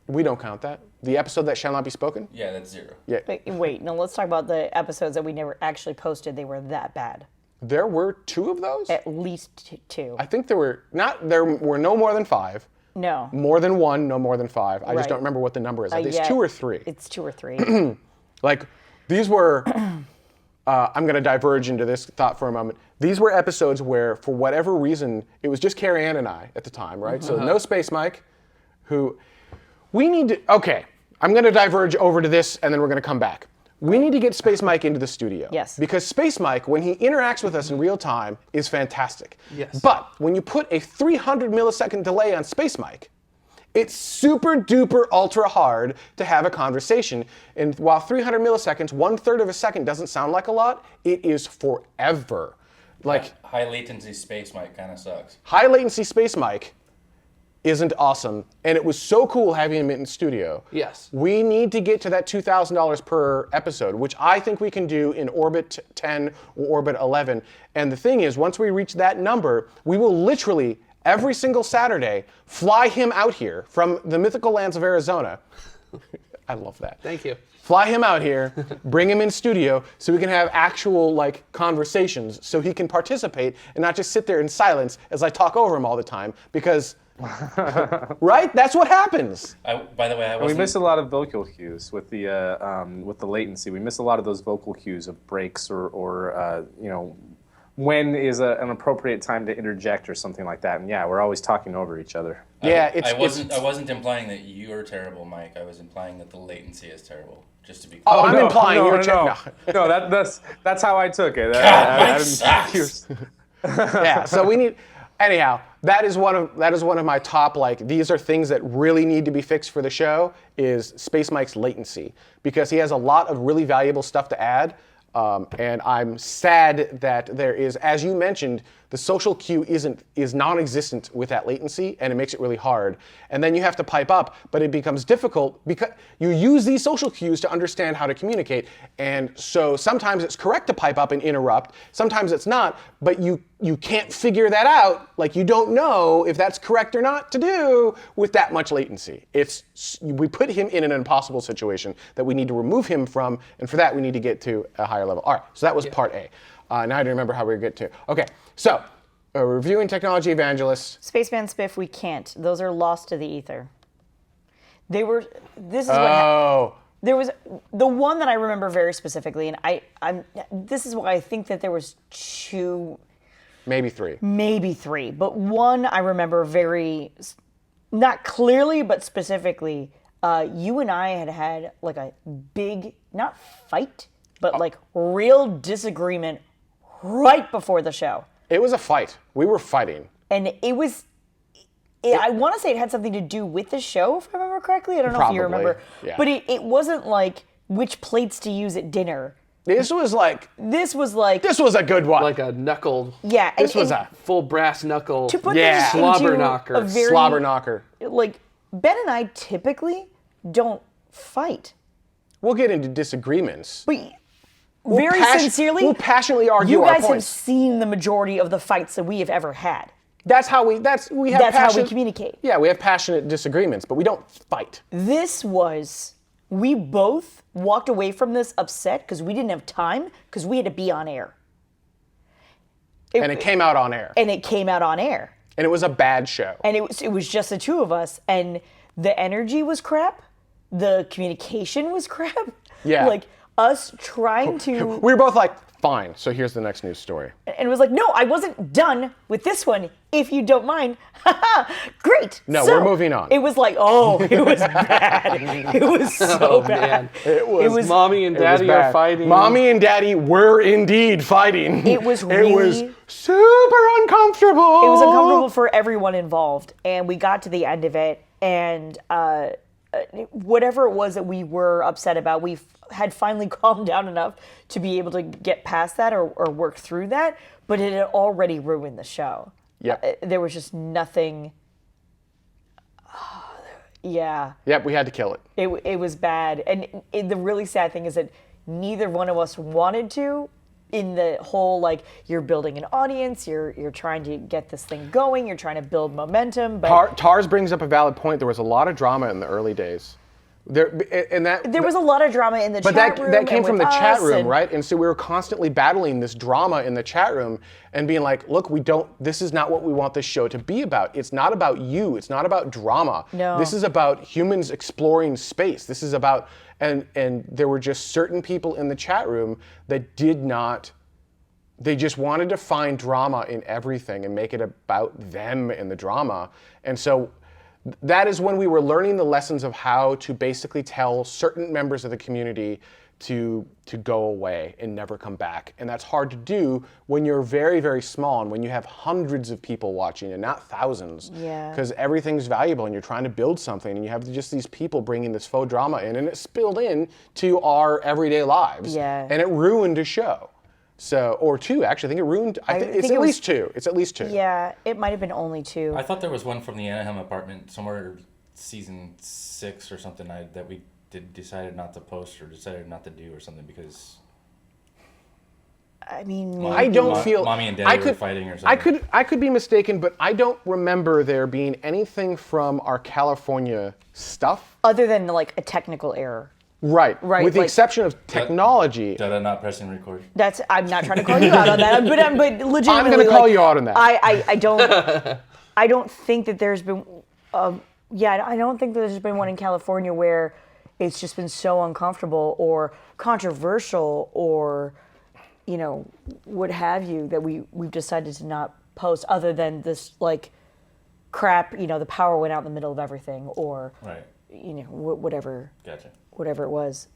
We don't count that. The episode that shall not be spoken? Yeah, that's 0. Yeah. Wait, no, let's talk about the episodes that we never actually posted. They were that bad. There were 2 of those? At least 2. I think there were no more than 5. No. More than 1, no more than 5. I just Right. don't remember what the number is. It's Yeah, 2 or 3. It's 2 or 3. Like, these were, I'm going to diverge into this thought for a moment. These were episodes where, for whatever reason, it was just Carrie Ann and I at the time, right? So no Space Mike, okay, I'm going to diverge over to this and then we're going to come back. We need to get Space Mike into the studio. Yes. Because Space Mike, when he interacts with us in real time, is fantastic. Yes. But when you put a 300 millisecond delay on Space Mike, it's super duper ultra hard to have a conversation. And while 300 milliseconds, 1/3 of a second doesn't sound like a lot, it is forever. Like, High latency Space Mike kind of sucks. high latency Space Mike isn't awesome, and it was so cool having him in studio. Yes. We need to get to that $2,000 per episode, which I think we can do in Orbit 10 or Orbit 11. And the thing is, once we reach that number, we will literally, every single Saturday, fly him out here from the mythical lands of Arizona. I love that. Thank you. Fly him out here, bring him in studio so we can have actual conversations so he can participate and not just sit there in silence as I talk over him all the time because right? That's what happens. By the way, we miss a lot of vocal cues with the latency. We miss a lot of those vocal cues of breaks or when is an appropriate time to interject or something like that. And yeah, we're always talking over each other. Yeah, I wasn't implying that you are terrible, Mike. I was implying that the latency is terrible. Just to be clear. Oh, I'm implying you're terrible. No, that's how I took it. Yeah, so we need. Anyhow, that is one of my top, these are things that really need to be fixed for the show, is Space Mike's latency, because he has a lot of really valuable stuff to add, and I'm sad that there is, as you mentioned, the social cue is non-existent with that latency, and it makes it really hard. And then you have to pipe up, but it becomes difficult because you use these social cues to understand how to communicate. And so sometimes it's correct to pipe up and interrupt, sometimes it's not, but you can't figure that out. You don't know if that's correct or not to do with that much latency. We put him in an impossible situation that we need to remove him from, and for that we need to get to a higher level. All right, so that was part A. Now I don't remember how we get to. Okay, so reviewing Technology Evangelists. Spaceman Spiff, we can't. Those are lost to the ether. This is what there was the one that I remember very specifically, and this is why I think that there was 2, maybe 3. Maybe 3, but one I remember very, not clearly, but specifically. You and I had a big, not fight, but real disagreement right before the show. It was a fight. We were fighting. And I want to say it had something to do with the show, if I remember correctly. I don't know if you remember. Yeah. But it wasn't which plates to use at dinner. This was This was like a good one. Like a knuckle, yeah. this was a full brass knuckle. to put Yeah. this Slobber into knocker. a very slobber knocker. like Ben and I typically don't fight, We'll get into disagreements. but very sincerely, we'll passionately argue you our guys have points. seen the majority of the fights that we have ever had. That's how we have That's how we passion- communicate. Yeah, we have passionate disagreements, but we don't fight. We both walked away from this upset because we didn't have time because we had to be on air. And it came out on air. And it came out on air. And it was a bad show. And it was just the two of us. And the energy was crap. The communication was crap. Yeah. Like us trying to. We were both like, fine, so here's the next news story. And it was like, no, I wasn't done with this one, if you don't mind. Great. No, So, we're moving on. It was like, oh, it was bad. It was so bad. Man. It was Mommy and it was Daddy bad. are fighting. Mommy and Daddy were indeed fighting. It was It really. was super uncomfortable. It was uncomfortable for everyone involved, and we got to the end of it, and whatever it was that we were upset about, we had finally calmed down enough to be able to get past that or work through that, but it had already ruined the show. Yep. There was just nothing. Yeah, Yep, we had to kill it. it was bad, and the really sad thing is that neither one of us wanted to. In the whole, like, you're building an audience, you're trying to get this thing going, you're trying to build momentum, but Tars brings up a valid point. There was a lot of drama in the early days. There was a lot of drama in the But chat that room. that came and from the with chat us, room, and right? And so we were constantly battling this drama in the chat room and being like, look, this is not what we want this show to be about. It's not about you. It's not about drama. No. This is about humans exploring space. This is about, and there were just certain people in the chat room that did not, they just wanted to find drama in everything and make it about them and the drama. And so that is when we were learning the lessons of how to basically tell certain members of the community to go away and never come back. And that's hard to do when you're very, very small and when you have hundreds of people watching and not thousands. Yeah. Because everything's valuable and you're trying to build something and you have just these people bringing this faux drama in and it spilled in to our everyday lives. Yeah. And it ruined a show. So, or two, actually. I think it ruined, it's think at it was- least two. It's at least two. Yeah, it might have been only two. I thought there was one from the Anaheim apartment somewhere season 6 or something that we decided not to post or decided not to do or something because I mean, I don't feel Mommy and Daddy were fighting or something. I could be mistaken, but I don't remember there being anything from our California stuff. other than like a technical error. Right. Right, With the like- exception of technology. Dada not pressing record. I'm not trying to call you out on that, but legitimately, I'm gonna call you out on that. I don't think that there's been, I don't think there's been one in California where it's just been so uncomfortable or controversial or, what have you that we've decided to not post other than this like crap, the power went out in the middle of everything or, Right. whatever. Gotcha. Whatever it was,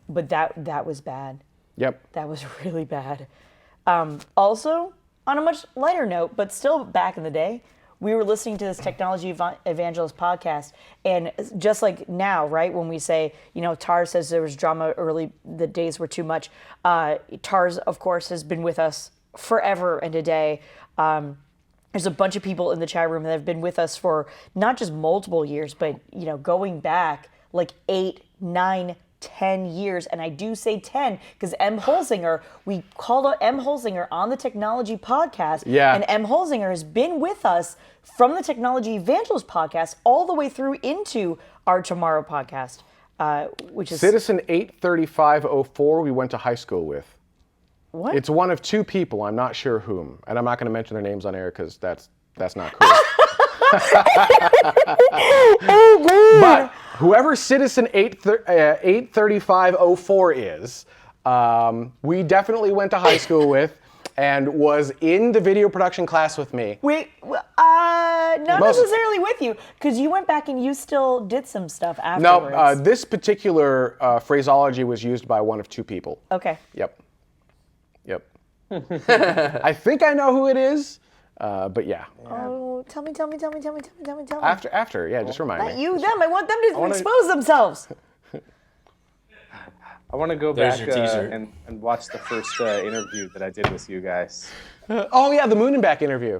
but that was bad. Yep. That was really bad. Also, on a much lighter note, but still back in the day, we were listening to this Technology Evangelist podcast, and just like now, right, when we say, Tars says there was drama early, the days were too much. Tars, of course, has been with us forever and a day. There's a bunch of people in the chat room that have been with us for not just multiple years, but, going back like 8, 9, 10 years, and I do say 10 because M. Holzinger, we called out M. Holzinger on the Technology Podcast, Yeah. and M. Holzinger has been with us from the Technology Evangelist Podcast all the way through into our TMRO podcast, which is... Citizen 83504 we went to high school with. What? It's one of two people, I'm not sure whom. And I'm not going to mention their names on air because that's not cool. But whoever Citizen 83504 is, we definitely went to high school with and was in the video production class with me. Wait, not necessarily with you, because you went back and you still did some stuff afterwards. No, this particular phraseology was used by one of two people. Okay. Yep. I think I know who it is, but yeah. Oh, tell me. After, yeah, just remind Not me. you, them. I want them to expose themselves. I want to go There's back your teaser. and watch the first interview that I did with you guys. Oh yeah, the Moon and Back interview,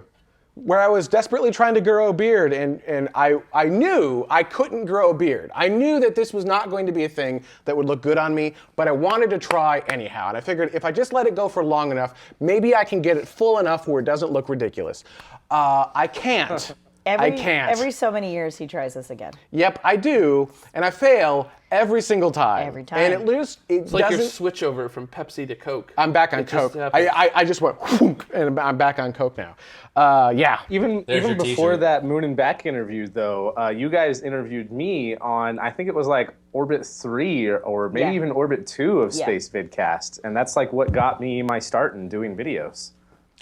where I was desperately trying to grow a beard, and I knew I couldn't grow a beard. I knew that this was not going to be a thing that would look good on me, but I wanted to try anyhow. And I figured if I just let it go for long enough, maybe I can get it full enough where it doesn't look ridiculous. I can't. I can't. Every so many years, he tries this again. Yep, I do, and I fail every single time. Every time. And It's like your switch over from Pepsi to Coke. I'm back on It just Coke. happens. I just went, whoomp, and I'm back on Coke now. Yeah. Even There's your before t-shirt. that Moon and Back interview, though, you guys interviewed me on, I think it was like Orbit 3 or maybe Yeah. even Orbit 2 of Yeah. Space Vidcast. And that's like what got me my start in doing videos.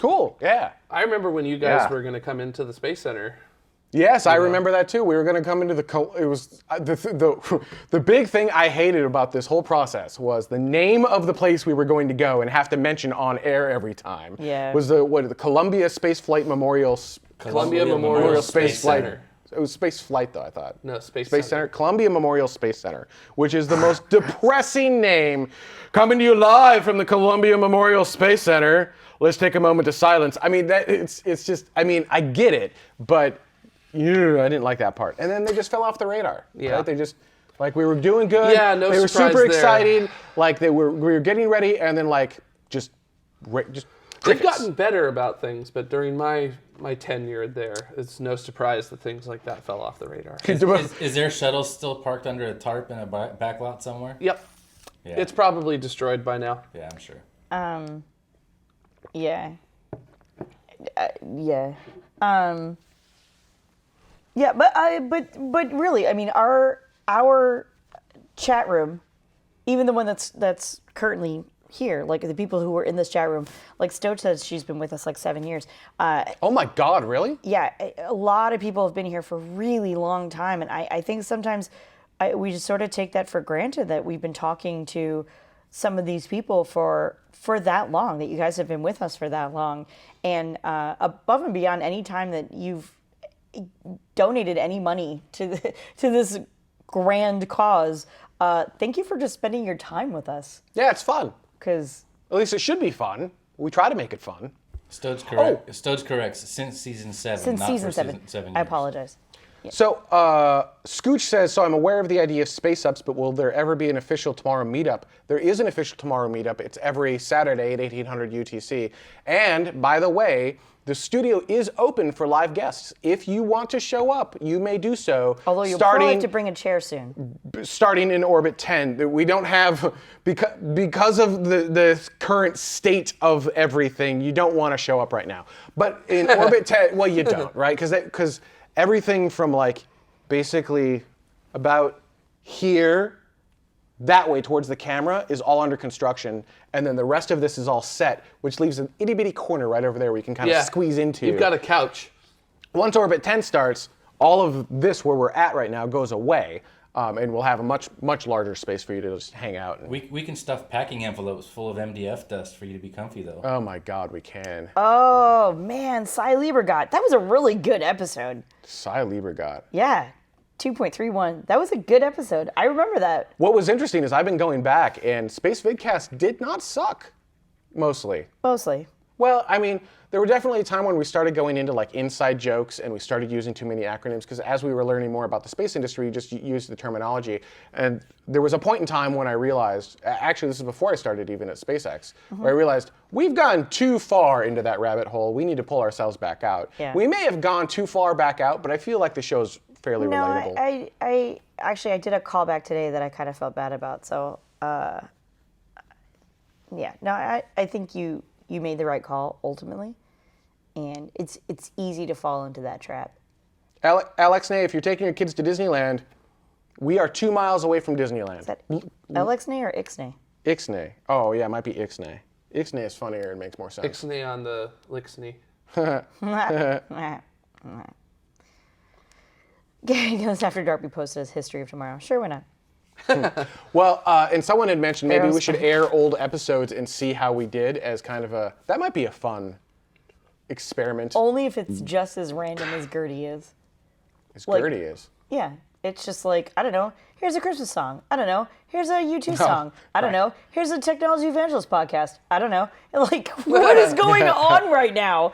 Cool. Yeah. I remember when you guys Yeah. were going to come into the Space Center. Yes, I remember that too. We were going to come into it was the big thing I hated about this whole process was the name of the place we were going to go and have to mention on air every time. Yeah. Was the Columbia Space Flight Memorial Columbia Memorial Space Center. It was Space Flight though, I thought. No, Space Center. Center. Columbia Memorial Space Center, which is the most depressing name. Coming to you live from the Columbia Memorial Space Center. Let's take a moment to silence. I mean, it's just. I mean, I get it, but. I didn't like that part. And then they just fell off the radar. Yeah. Right? They just, like, we were doing good. Yeah, no They were surprise super there. excited. Like, we were getting ready, and then, like, just They've crickets. gotten better about things, but during my tenure there, it's no surprise that things like that fell off the radar. Is there shuttles still parked under a tarp in a back lot somewhere? Yep. Yeah. It's probably destroyed by now. Yeah, I'm sure. Yeah. Yeah. Yeah, but really, I mean, our chat room, even the one that's currently here, like the people who were in this chat room, like Stoach says she's been with us like 7 years. Oh my God, really? Yeah, a lot of people have been here for a really long time, and I think sometimes we just sort of take that for granted that we've been talking to some of these people for that long, that you guys have been with us for that long, and above and beyond any time that you've donated any money to this grand cause. Thank you for just spending your time with us. Yeah, it's fun. Because At least it should be fun. We try to make it fun. Stode's correct. Stode's correct. Since season 7. since not season for 7, seven I years. apologize. So, Scooch says, so I'm aware of the idea of space ups, but will there ever be an official Tomorrow meetup? There is an official Tomorrow meetup. It's every Saturday at 1800 UTC. And, by the way, the studio is open for live guests. If you want to show up, you may do so. Although you'll probably have to bring a chair soon. Starting in Orbit 10. We don't have, because of the current state of everything, you don't want to show up right now. But in Orbit 10, well, you don't, right? Because everything from like basically about here, that way towards the camera is all under construction. And then the rest of this is all set, which leaves an itty bitty corner right over there where you can kind of squeeze into. You've got a couch. Once Orbit 10 starts, all of this where we're at right now goes away. And we'll have a much larger space for you to just hang out. We can stuff packing envelopes full of MDF dust for you to be comfy, though. Oh my God, we can. Oh, man, Cy Liebergott. That was a really good episode. Cy Liebergott. Yeah, 2.31. That was a good episode. I remember that. What was interesting is I've been going back, and Space Vidcast did not suck, mostly. Mostly. Well, I mean, there were definitely a time when we started going into like inside jokes and we started using too many acronyms because as we were learning more about the space industry, you just used the terminology. And there was a point in time when I realized, actually this is before I started even at SpaceX, where I realized we've gone too far into that rabbit hole. We need to pull ourselves back out. Yeah. We may have gone too far back out, but I feel like the show's fairly No, relatable. I actually, I did a callback today that I kind of felt bad about. So, yeah, no, I think you made the right call ultimately. And it's easy to fall into that trap. Alex Nay, if you're taking your kids to Disneyland, we are 2 miles away from Disneyland. Is that Alexney or Ixnay? Ixnay. Oh, yeah, it might be Ixnay. Ixnay is funnier and makes more sense. Ixnay on the Lixney. Gary goes after Dark. We posted his history of tomorrow. Sure, why not? Well, and someone had mentioned maybe we Arrow's should fun. air old episodes and see how we did as kind of a, that might be a fun experiment. Only if it's just as random as Gertie is. As like- Gertie is. Yeah, it's just like, I don't know, here's a Christmas song. I don't know, here's a U2 song. I don't know, here's a Technology Evangelist podcast. I don't know. Like, what is going on right now?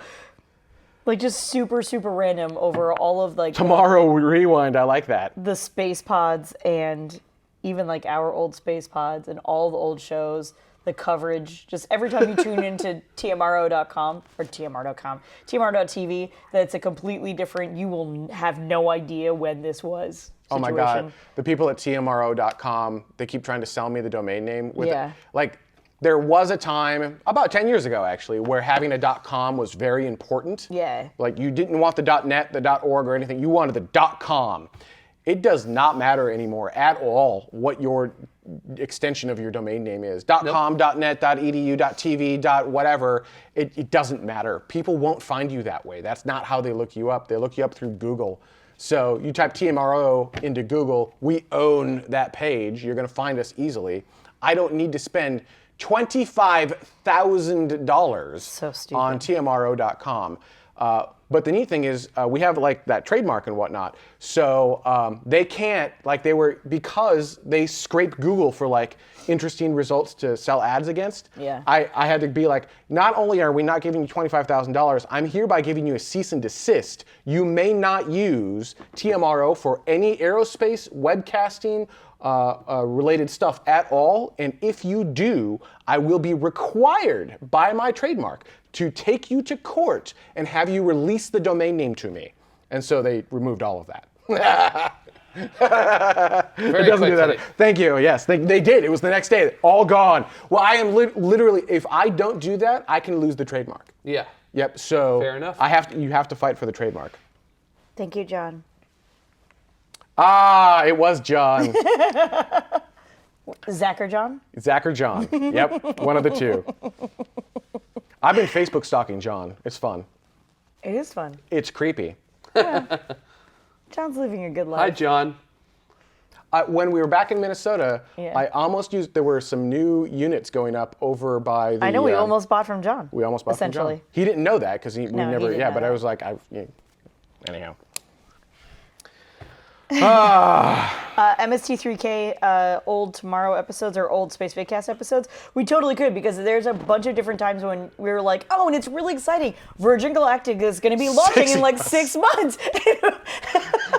Like, just super, super random over all of, like... Tomorrow Rewind, I like that. The space pods and even, like, our old space pods and all the old shows, the coverage. Just every time you tune into TMRO.com, or TMR.com, TMR.tv, that's a completely different, you will have no idea when this was situation. Oh, my God. The people at TMRO.com, they keep trying to sell me the domain name. With Yeah. Like... There was a time, about 10 years ago actually, where having a .com was very important. Yeah. Like you didn't want the .net, the .org or anything, you wanted the .com. It does not matter anymore at all what your extension of your domain name is. .com, .net, .edu, .tv, .whatever, it doesn't matter. People won't find you that way. That's not how they look you up. They look you up through Google. So you type TMRO into Google, we own that page. You're gonna find us easily. I don't need to spend $25,000 So stupid. on TMRO.com. But the neat thing is we have like that trademark and whatnot. So they can't, like because they scrape Google for like interesting results to sell ads against. Yeah. I had to be like, not only are we not giving you $25,000, I'm hereby giving you a cease and desist. You may not use TMRO for any aerospace, webcasting, related stuff at all, and if you do, I will be required by my trademark to take you to court and have you release the domain name to me. And so they removed all of that. Very It doesn't do that. quickly. Thank you. Yes, they did. It was the next day. All gone. Well, I am literally, if I don't do that, I can lose the trademark. Yeah. Yep. So Fair enough. you have to fight for the trademark. Thank you, John. Ah, it was John. Zach or John? Zach or John. Yep, one of the two. I've been Facebook stalking John. It's fun. It is fun. It's creepy. John's living a good Hi, life. John. When we were back in Minnesota, Yeah. I almost used, there were some new units going up over by the... I know we almost bought from John. We almost bought from essentially. John. He didn't know that because we No, he never, didn't yeah, know but I that. was like, anyhow. MST3K old Tomorrow episodes or old Space Vidcast episodes, we totally could, because there's a bunch of different times when we were like, oh, and it's really exciting. Virgin Galactic is going to be launching in like 6 months.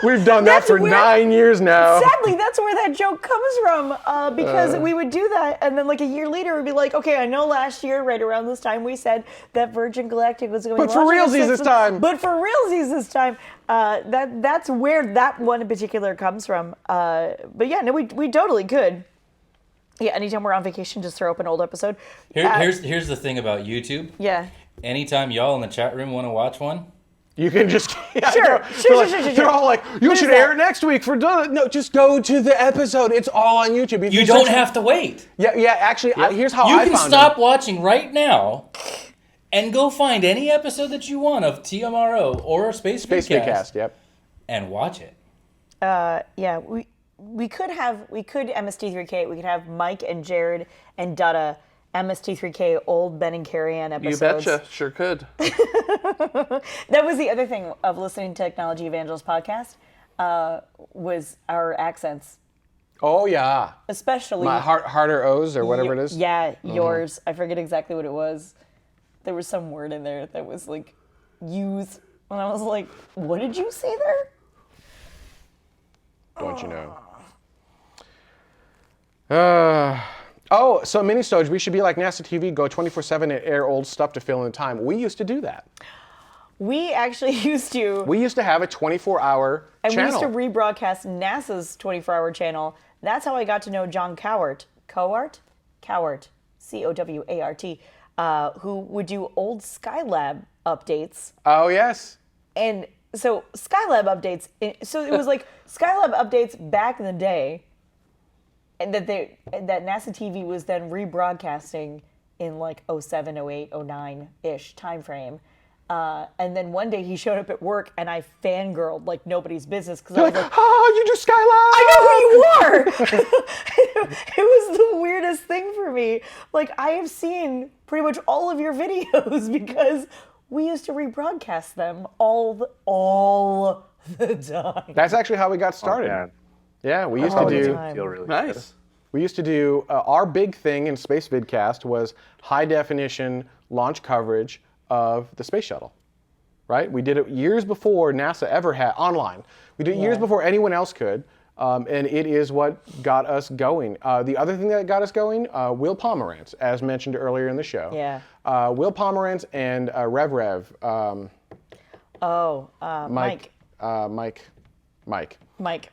We've done that That's for weird. 9 years now. Sadly, that's where that joke comes from, because we would do that, and then like a year later, we'd be like, okay, I know last year, right around this time, we said that Virgin Galactic was going to be But for launching in realsies 6 this time. But for realsies this time. That's where that one in particular comes from. But yeah, no, we totally could. Yeah, anytime we're on vacation, just throw up an old episode. Here's the thing about YouTube. Yeah. Anytime y'all in the chat room want to watch one, You can just... Yeah, Sure. They're all like, you What should is air that? it next week for... No, just go to the episode. It's all on YouTube. If you don't have to wait. Yeah, actually, here's how You I can found stop them. watching right now and go find any episode that you want of TMRO or Space Vidcast Vidcast, yep. and watch it. Yeah, we could MST3K. We could have Mike and Jared and Dutta MST3K old Ben and Carrie Ann You episodes. betcha. Sure could. That was the other thing of listening to Technology Evangelist podcast, was our accents, Oh, yeah. especially My harder O's or whatever it is. Yeah, yours. I forget exactly what it was. There was some word in there that was like use, and I was like, what did you say there? Don't you know? So mini-stoge, we should be like NASA TV, go 24/7 and air old stuff to fill in time. We used to do that. We actually used to. We used to have a 24-hour And channel. we used to rebroadcast NASA's 24-hour channel. That's how I got to know John Cowart, Cowart, C-O-W-A-R-T, who would do old Skylab updates. Oh, yes. And so Skylab updates, so it was like Skylab updates back in the day, and that NASA TV was then rebroadcasting in like 07, 08, 09-ish time frame. And then one day he showed up at work and I fangirled like nobody's business because I was like, oh, you do Skylab! I know who you are! It was the weirdest thing for me. Like, I have seen pretty much all of your videos because we used to rebroadcast them all the time. That's actually how we got started. Yeah. Yeah, we used All to the do. time. Feel really good. Nice. We used to do our big thing in Space Vidcast was high definition launch coverage of the space shuttle. Right? We did it years before NASA ever had online. We did it years Yeah. before anyone else could, and it is what got us going. The other thing that got us going, Will Pomerantz, as mentioned earlier in the show. Yeah. Will Pomerantz and Rev. Mike. Mike. Mike. Mike.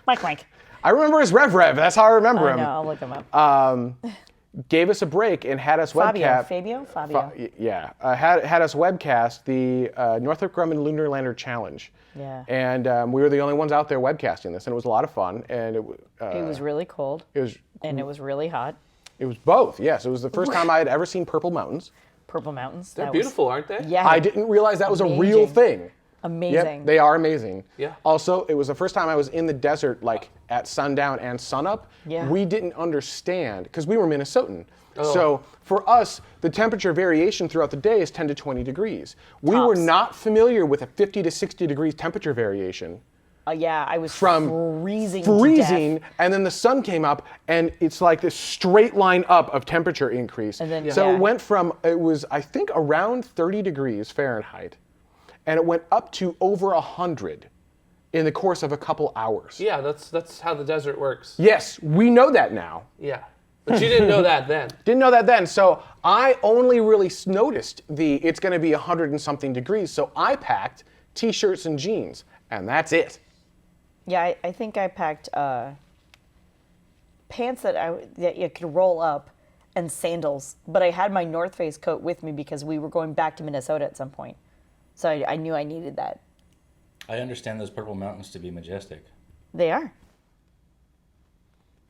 Mike. I remember his Rev. That's how I remember I him. know, I'll look him up. Gave us a break and had us Fabio. webcast. Fabio? Yeah, had us webcast the Northrop Grumman Lunar Lander Challenge. Yeah. And we were the only ones out there webcasting this, and it was a lot of fun. And it was really cold. It was. And it was really hot. It was both. Yes, it was the first time I had ever seen purple mountains. Purple mountains. They're that was- beautiful, aren't they? Yeah. I didn't realize that was a real Amazing. thing. Amazing. Yep, they are amazing. Yeah. Also, it was the first time I was in the desert, like at sundown and sunup. Yeah. We didn't understand because we were Minnesotan. Oh. So for us, the temperature variation throughout the day is 10 to 20 degrees. We were Tops. not familiar with a 50 to 60 degrees temperature variation. Yeah, I was From freezing to death. and then the sun came up, and it's like this straight line up of temperature increase. And then- So Yeah. it went from, it was, I think, around 30 degrees Fahrenheit, and it went up to over 100 in the course of a couple hours. Yeah, that's how the desert works. Yes, we know that now. Yeah. But you didn't know that then. Didn't know that then. So I only really noticed it's going to be 100 and something degrees. So I packed t-shirts and jeans, and that's it. Yeah, I think I packed pants that you could roll up and sandals. But I had my North Face coat with me because we were going back to Minnesota at some point. So I knew I needed that. I understand those purple mountains to be majestic. They are.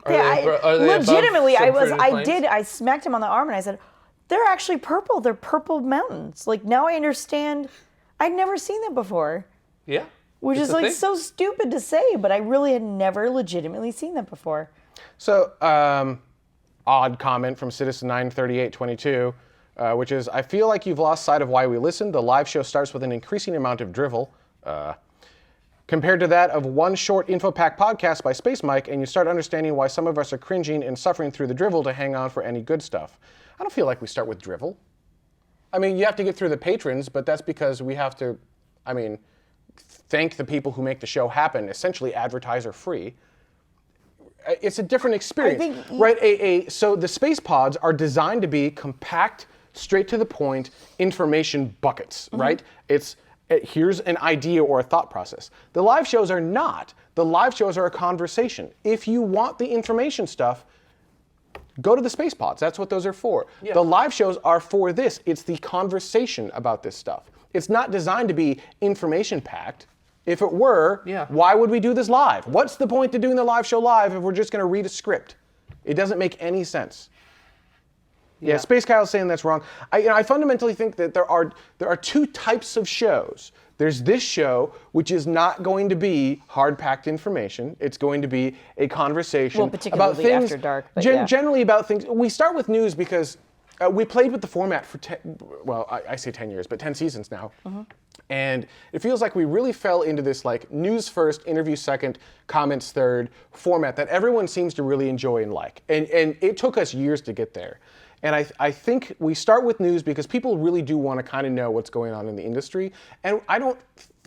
Are Yeah, they above legitimately, subverted plains? I smacked him on the arm and I said, they're actually purple. They're purple mountains. Like, now I understand. I'd never seen that before. Yeah. Which It's is a like thing. so stupid to say, but I really had never legitimately seen that before. So, odd comment from Citizen 93822, which is, I feel like you've lost sight of why we listen. The live show starts with an increasing amount of drivel. Compared to that of one short InfoPack podcast by Space Mike, and you start understanding why some of us are cringing and suffering through the drivel to hang on for any good stuff. I don't feel like we start with drivel. I mean, you have to get through the patrons, but that's because we have to, thank the people who make the show happen, essentially advertiser free. It's a different experience, right? So the space pods are designed to be compact, straight to the point information buckets, right? Here's an idea or a thought process. The live shows are not. The live shows are a conversation. If you want the information stuff, go to the space pods. That's what those are for. Yeah. The live shows are for this. It's the conversation about this stuff. It's not designed to be information packed. If it were, why would we do this live? What's the point to doing the live show live if we're just going to read a script? It doesn't make any sense. Yeah, Space Kyle's saying that's wrong. I fundamentally think that there are two types of shows. There's this show, which is not going to be hard-packed information. It's going to be a conversation Well, about particularly things. after dark, but yeah. Generally about things. We start with news because we played with the format for I say 10 years, but 10 seasons now. And it feels like we really fell into this like news first, interview second, comments third format that everyone seems to really enjoy and like. And it took us years to get there. And I think we start with news because people really do want to kind of know what's going on in the industry. And I don't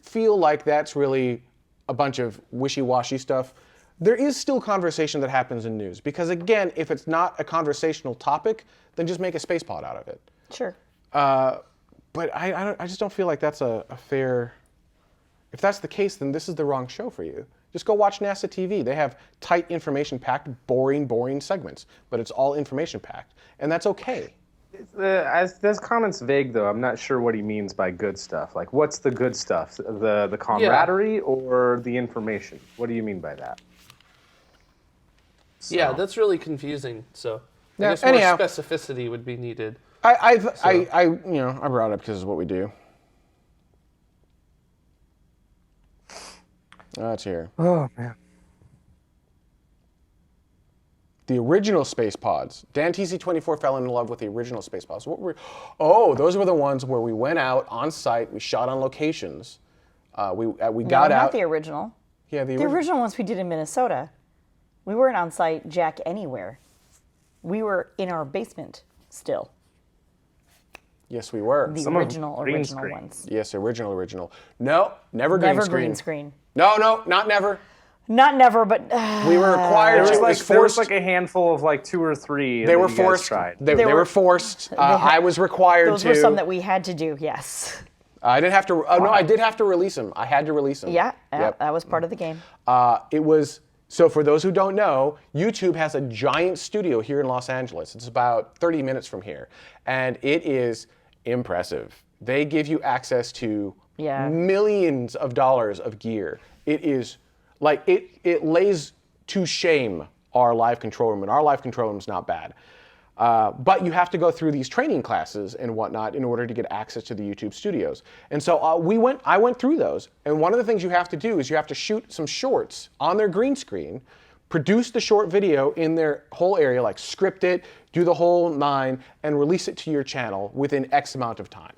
feel like that's really a bunch of wishy-washy stuff. There is still conversation that happens in news because, again, if it's not a conversational topic, then just make a space pod out of it. Sure. But I just don't feel like that's a fair... If that's the case, then this is the wrong show for you. Just go watch NASA TV. They have tight, information-packed, boring segments, but it's all information-packed, and that's okay. As this comment's vague, though, I'm not sure what he means by good stuff. Like, what's the good stuff? The camaraderie or the information? What do you mean by that? Yeah, that's really confusing. So I Yeah, guess more anyhow. specificity would be needed. I brought it up because it's what we do. That's here. Oh, man. The original space pods. Dan TC24 fell in love with the original space pods. Those were the ones where we went out on site, we shot on locations. We got Not out. the original. Yeah, The original ones we did in Minnesota, we weren't on site jack anywhere. We were in our basement still. Yes, we were. The Some of original green screen. ones. Yes, original. No, never Never green screen. green screen. No, not never. Not never, but We were required to. It was There was forced. like a handful of like 2 or 3. They that were you guys forced. Tried. They They were were- forced. I was required those to. were some that we had to do, yes. I didn't have to. No, I did have to release them. I had to release them. Yeah, Yep. that was part of the game. It was. So for those who don't know, YouTube has a giant studio here in Los Angeles. It's about 30 minutes from here, and it is impressive. They give you access to millions of dollars of gear. It is like it lays to shame our live control room, and our live control room is not bad. But you have to go through these training classes and whatnot in order to get access to the YouTube studios. And so I went through those. And one of the things you have to do is you have to shoot some shorts on their green screen, produce the short video in their whole area, like script it, do the whole 9, and release it to your channel within X amount of time.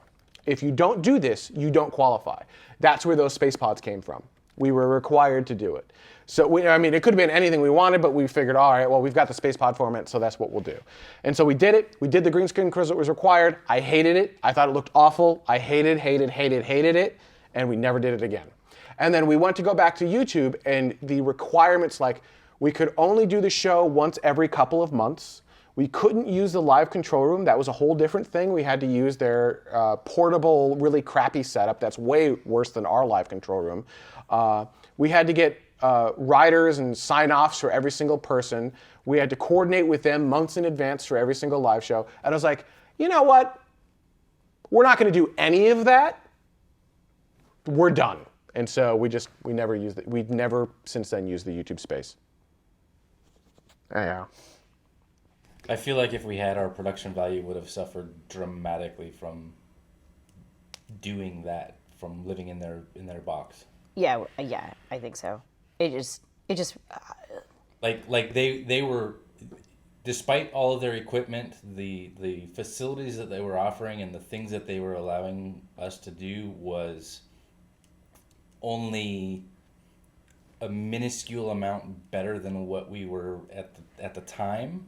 If you don't do this, you don't qualify. That's where those space pods came from. We were required to do it. So, it could have been anything we wanted, but we figured, all right, well, we've got the space pod format, so that's what we'll do. And so we did it. We did the green screen because it was required. I hated it. I thought it looked awful. I hated it, and we never did it again. And then we went to go back to YouTube, and the requirements, like, we could only do the show once every couple of months. We couldn't use the live control room. That was a whole different thing. We had to use their portable, really crappy setup. That's way worse than our live control room. We had to get writers and sign-offs for every single person. We had to coordinate with them months in advance for every single live show. And I was like, you know what? We're not going to do any of that. We're done. And so we never used it. We've never since then used the YouTube space. Yeah. I feel like if we had, our production value would have suffered dramatically from doing that, from living in their box. Yeah, I think so. It just like they were, despite all of their equipment, the facilities that they were offering and the things that they were allowing us to do was only a minuscule amount better than what we were at the time,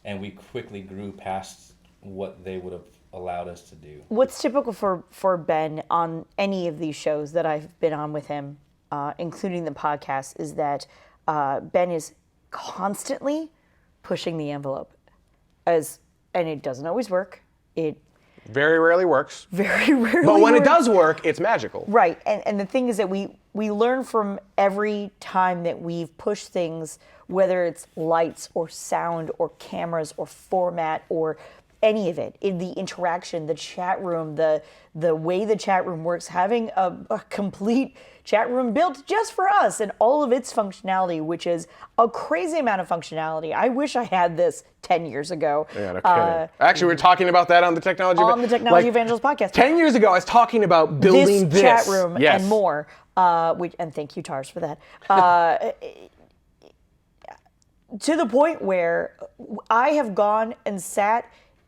and we quickly grew past what they would have allowed us to do. What's typical for Ben on any of these shows that I've been on with him, including the podcast, is that Ben is constantly pushing the envelope, and it doesn't always work. It very rarely works. very rarely. But when it works. does work, it's magical. Right, and the thing is that we learn from every time that we've pushed things, whether it's lights or sound or cameras or format or any of it, in the interaction, the chat room, the way the chat room works, having a complete chat room built just for us and all of its functionality, which is a crazy amount of functionality. I wish I had this 10 years ago. Yeah, no kidding. Actually, we were talking about that on the Technology Evangelist podcast. 10 years ago, I was talking about building this. chat room Yes. and more. And thank you, Tars, for that. To the point where I have gone and sat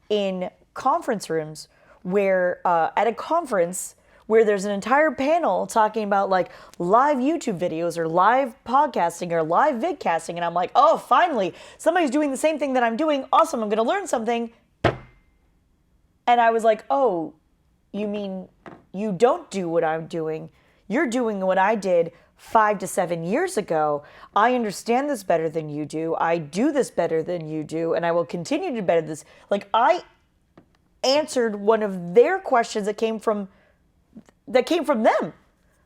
in conference rooms where, at a conference where there's an entire panel talking about like live YouTube videos or live podcasting or live vidcasting, and I'm like, oh, finally, somebody's doing the same thing that I'm doing. Awesome, I'm going to learn something. And I was like, oh, you mean you don't do what I'm doing? You're doing what I did 5 to 7 years ago. I understand this better than you do. I do this better than you do, and I will continue to do better this. Like, I answered one of their questions that came from them.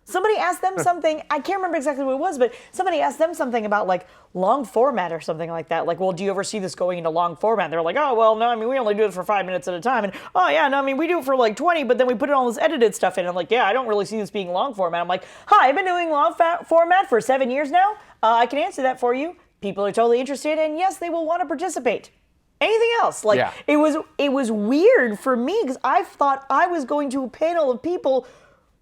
Somebody asked them something, I can't remember exactly what it was, but somebody asked them something about like long format or something like that. Like, well, do you ever see this going into long format? They're like, oh, well, no, I mean, we only do it for 5 minutes at a time. And, oh, yeah, no, I mean, we do it for like 20, but then we put all this edited stuff in. I'm like, yeah, I don't really see this being long format. I'm like, hi, I've been doing long format for 7 years now. I can answer that for you. People are totally interested, and yes, they will want to participate. Anything else? Like, Yeah. it was weird for me because I thought I was going to a panel of people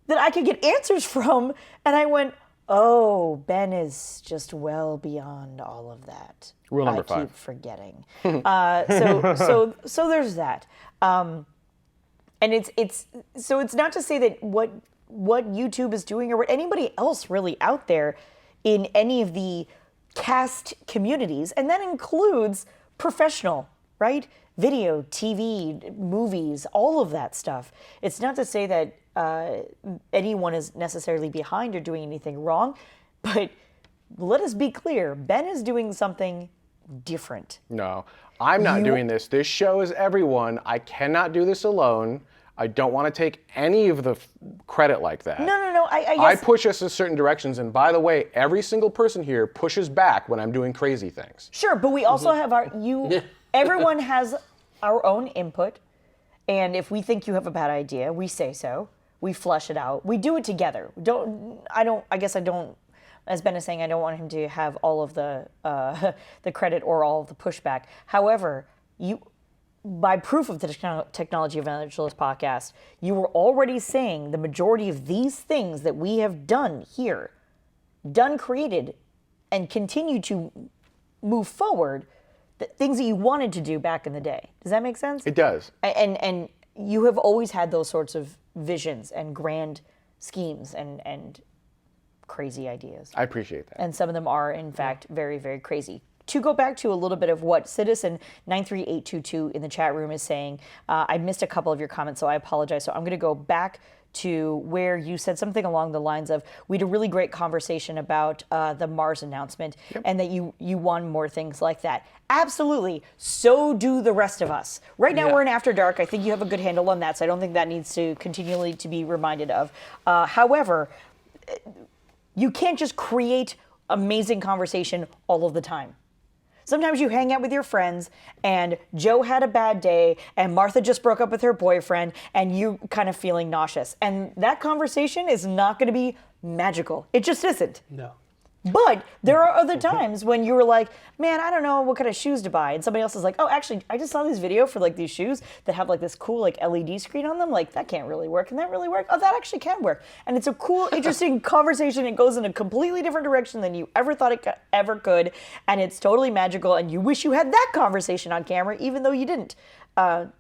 that I could get answers from, and I went, oh, Ben is just well beyond all of that. Rule number 5. I keep forgetting. So there's that. And it's not to say that what YouTube is doing or what anybody else really out there in any of the cast communities, and that includes professional, right? Video, TV, movies, all of that stuff. It's not to say that anyone is necessarily behind or doing anything wrong, but let us be clear, Ben is doing something different. No, I'm not doing this. This show is everyone. I cannot do this alone. I don't want to take any of the credit like that. No. I I guess push us in certain directions, and by the way, every single person here pushes back when I'm doing crazy things. sure, but we also have everyone has our own input, and if we think you have a bad idea, we say so. We flesh it out. We do it together. As Ben is saying, I don't want him to have all of the the credit or all of the pushback. However, by proof of the Technology Evangelist podcast, you were already saying the majority of these things that we have done here, created, and continue to move forward, the things that you wanted to do back in the day. Does that make sense? It does. And you have always had those sorts of visions and grand schemes and crazy ideas. I appreciate that. And some of them are, in fact, very, very crazy. To go back to a little bit of what Citizen 93822 in the chat room is saying, I missed a couple of your comments, so I apologize. So I'm going to go back to where you said something along the lines of, we had a really great conversation about the Mars announcement, and that you want more things like that. Absolutely. So do the rest of us. Right now we're in After Dark. I think you have a good handle on that, so I don't think that needs to continually to be reminded of. However, you can't just create amazing conversation all of the time. Sometimes you hang out with your friends and Joe had a bad day and Martha just broke up with her boyfriend and you kind of feeling nauseous. And that conversation is not going to be magical. It just isn't. No. But there are other times when you were like, man, I don't know what kind of shoes to buy. And somebody else is like, oh, actually, I just saw this video for like these shoes that have like this cool like LED screen on them. Like, that can't really work. Can that really work? Oh, that actually can work. And it's a cool, interesting conversation. It goes in a completely different direction than you ever thought it ever could. And it's totally magical. And you wish you had that conversation on camera, even though you didn't. I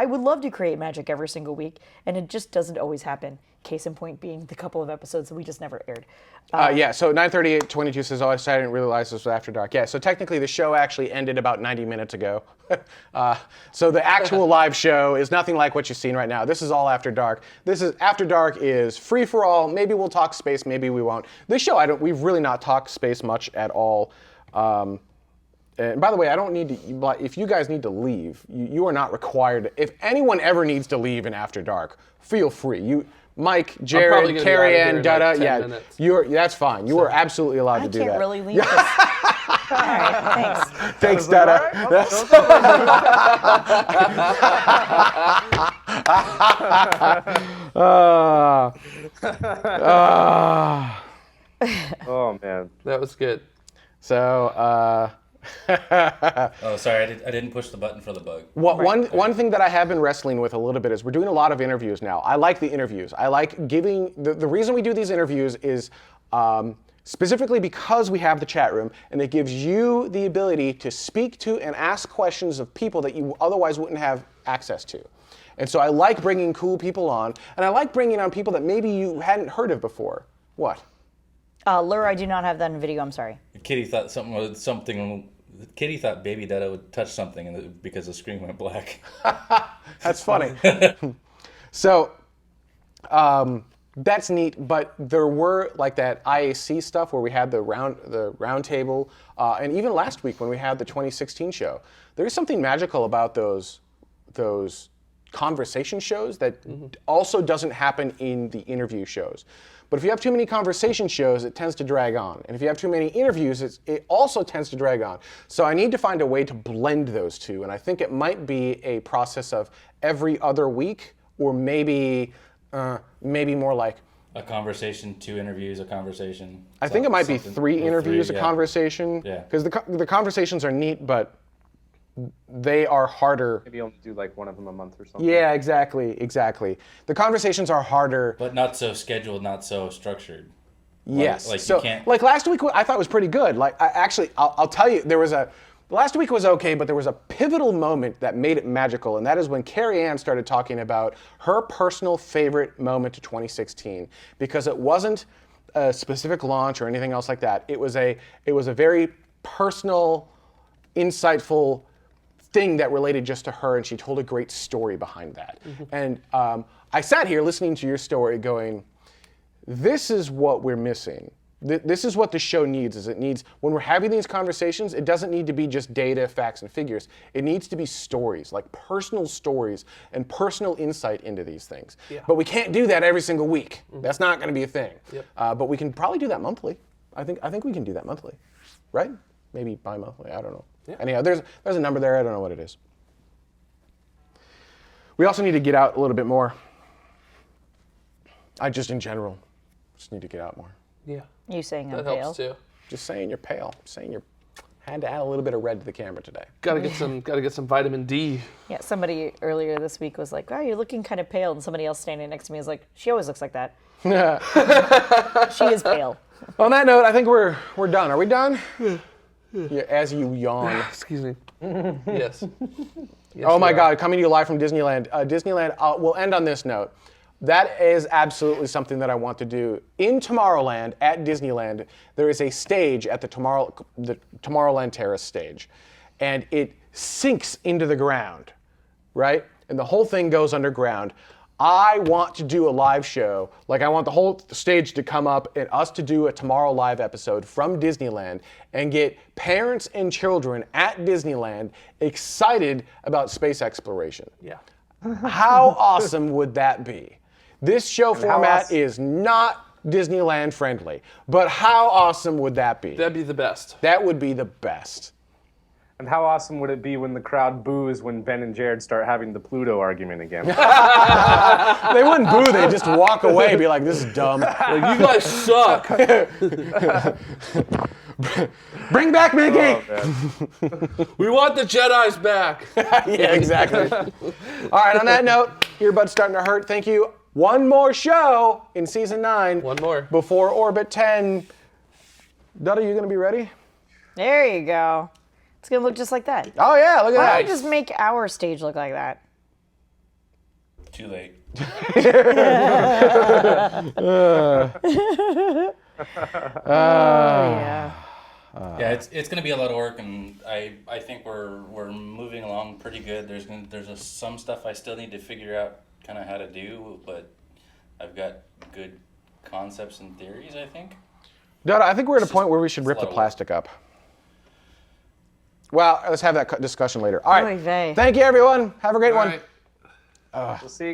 would love to create magic every single week. And it just doesn't always happen. Case in point being the couple of episodes that we just never aired. So 93822 says, oh, I didn't realize this was After Dark. Yeah, so technically the show actually ended about 90 minutes ago. So the actual live show is nothing like what you're seeing right now. This is all After Dark. After Dark is free for all. Maybe we'll talk space, maybe we won't. This show, we've really not talked space much at all. And by the way, I don't need to, if you guys need to leave, you are not required. If anyone ever needs to leave in After Dark, feel free. Mike, Jared, Carrie Ann, Dutta, that's fine. You are absolutely allowed to do that. I can't really leave this. All right, thanks. Thanks, Dutta. Oh man, That was good. So, Oh, sorry, I didn't push the button for the bug. One thing that I have been wrestling with a little bit is we're doing a lot of interviews now. I like the interviews. I like giving, the reason we do these interviews is specifically because we have the chat room, and it gives you the ability to speak to and ask questions of people that you otherwise wouldn't have access to. And so I like bringing cool people on, and I like bringing on people that maybe you hadn't heard of before. What? Lure, I do not have that in video. I'm sorry. Kitty thought Kitty thought Baby Dada would touch something because the screen went black. That's funny. So, that's neat, but there were like that IAC stuff where we had the round table, and even last week when we had the 2016 show, there is something magical about those conversation shows that also doesn't happen in the interview shows. But if you have too many conversation shows, it tends to drag on. And if you have too many interviews, it also tends to drag on. So I need to find a way to blend those two. And I think it might be a process of every other week, or maybe more like a conversation, 2 interviews, a conversation. I think it might be 3 interviews, a conversation. Yeah. Because the conversations are neat, but they are harder. maybe only do like one of them a month or something. Yeah, exactly. The conversations are harder. But not so scheduled, not so structured. Yes. Like so, you can't. like last week, I thought was pretty good. Like, I'll tell you, last week was okay, but there was a pivotal moment that made it magical, and that is when Carrie Ann started talking about her personal favorite moment of 2016, because it wasn't a specific launch or anything else like that. It was a very personal, insightful thing that related just to her, and she told a great story behind that. And I sat here listening to your story going, this is what we're missing. This is what the show needs. Is it needs, when we're having these conversations, it doesn't need to be just data, facts, and figures. It needs to be stories, like personal stories and personal insight into these things. But we can't do that every single week. That's not going to be a thing. But we can probably do that monthly. I think we can do that monthly, right? Maybe bi-monthly. I don't know. Anyhow, there's a number there. I don't know what it is. We also need to get out a little bit more. Just in general, just need to get out more. Yeah. You saying I'm That pale? helps too. Just saying you're pale. Saying you had to add a little bit of red to the camera today. Gotta get some vitamin D. Yeah, somebody earlier this week was like, "Oh, you're looking kind of pale," and somebody else standing next to me was like, "She always looks like that." She is pale. On that note, I think we're done. Are we done? Yeah, as you yawn. Excuse me. Yes. Oh my God, coming to you live from Disneyland. Disneyland, we'll end on this note. That is absolutely something that I want to do. In Tomorrowland, at Disneyland, there is a stage at the Tomorrowland Terrace stage. And it sinks into the ground, right? And the whole thing goes underground. I want to do a live show. Like, I want the whole stage to come up and us to do a Tomorrow Live episode from Disneyland and get parents and children at Disneyland excited about space exploration. Yeah. How awesome would that be? This show format is not Disneyland friendly, but how awesome would that be? That'd be the best. That would be the best. And how awesome would it be when the crowd boos when Ben and Jared start having the Pluto argument again? They wouldn't boo, they'd just walk away and be like, this is dumb. Like, you guys suck. Bring back Mickey! Oh, We want the Jedis back. Yeah, exactly. All right, on that note, earbuds starting to hurt. Thank you. One more show in season 9. One more. Before Orbit 10. Dudda, you gonna be ready? There you go. It's gonna look just like that. Oh yeah, look at Why that. don't we just make our stage look like that? Too late. Yeah. Yeah, it's going to be a lot of work, and I think we're moving along pretty good. There's some stuff I still need to figure out kind of how to do, but I've got good concepts and theories, I think. Dudda, I think we're at a point where we should It's a rip lot the of work. plastic up. Well, let's have that discussion later. All right. Oy vey. Thank you, everyone. Have a great All one. right. We'll see you guys.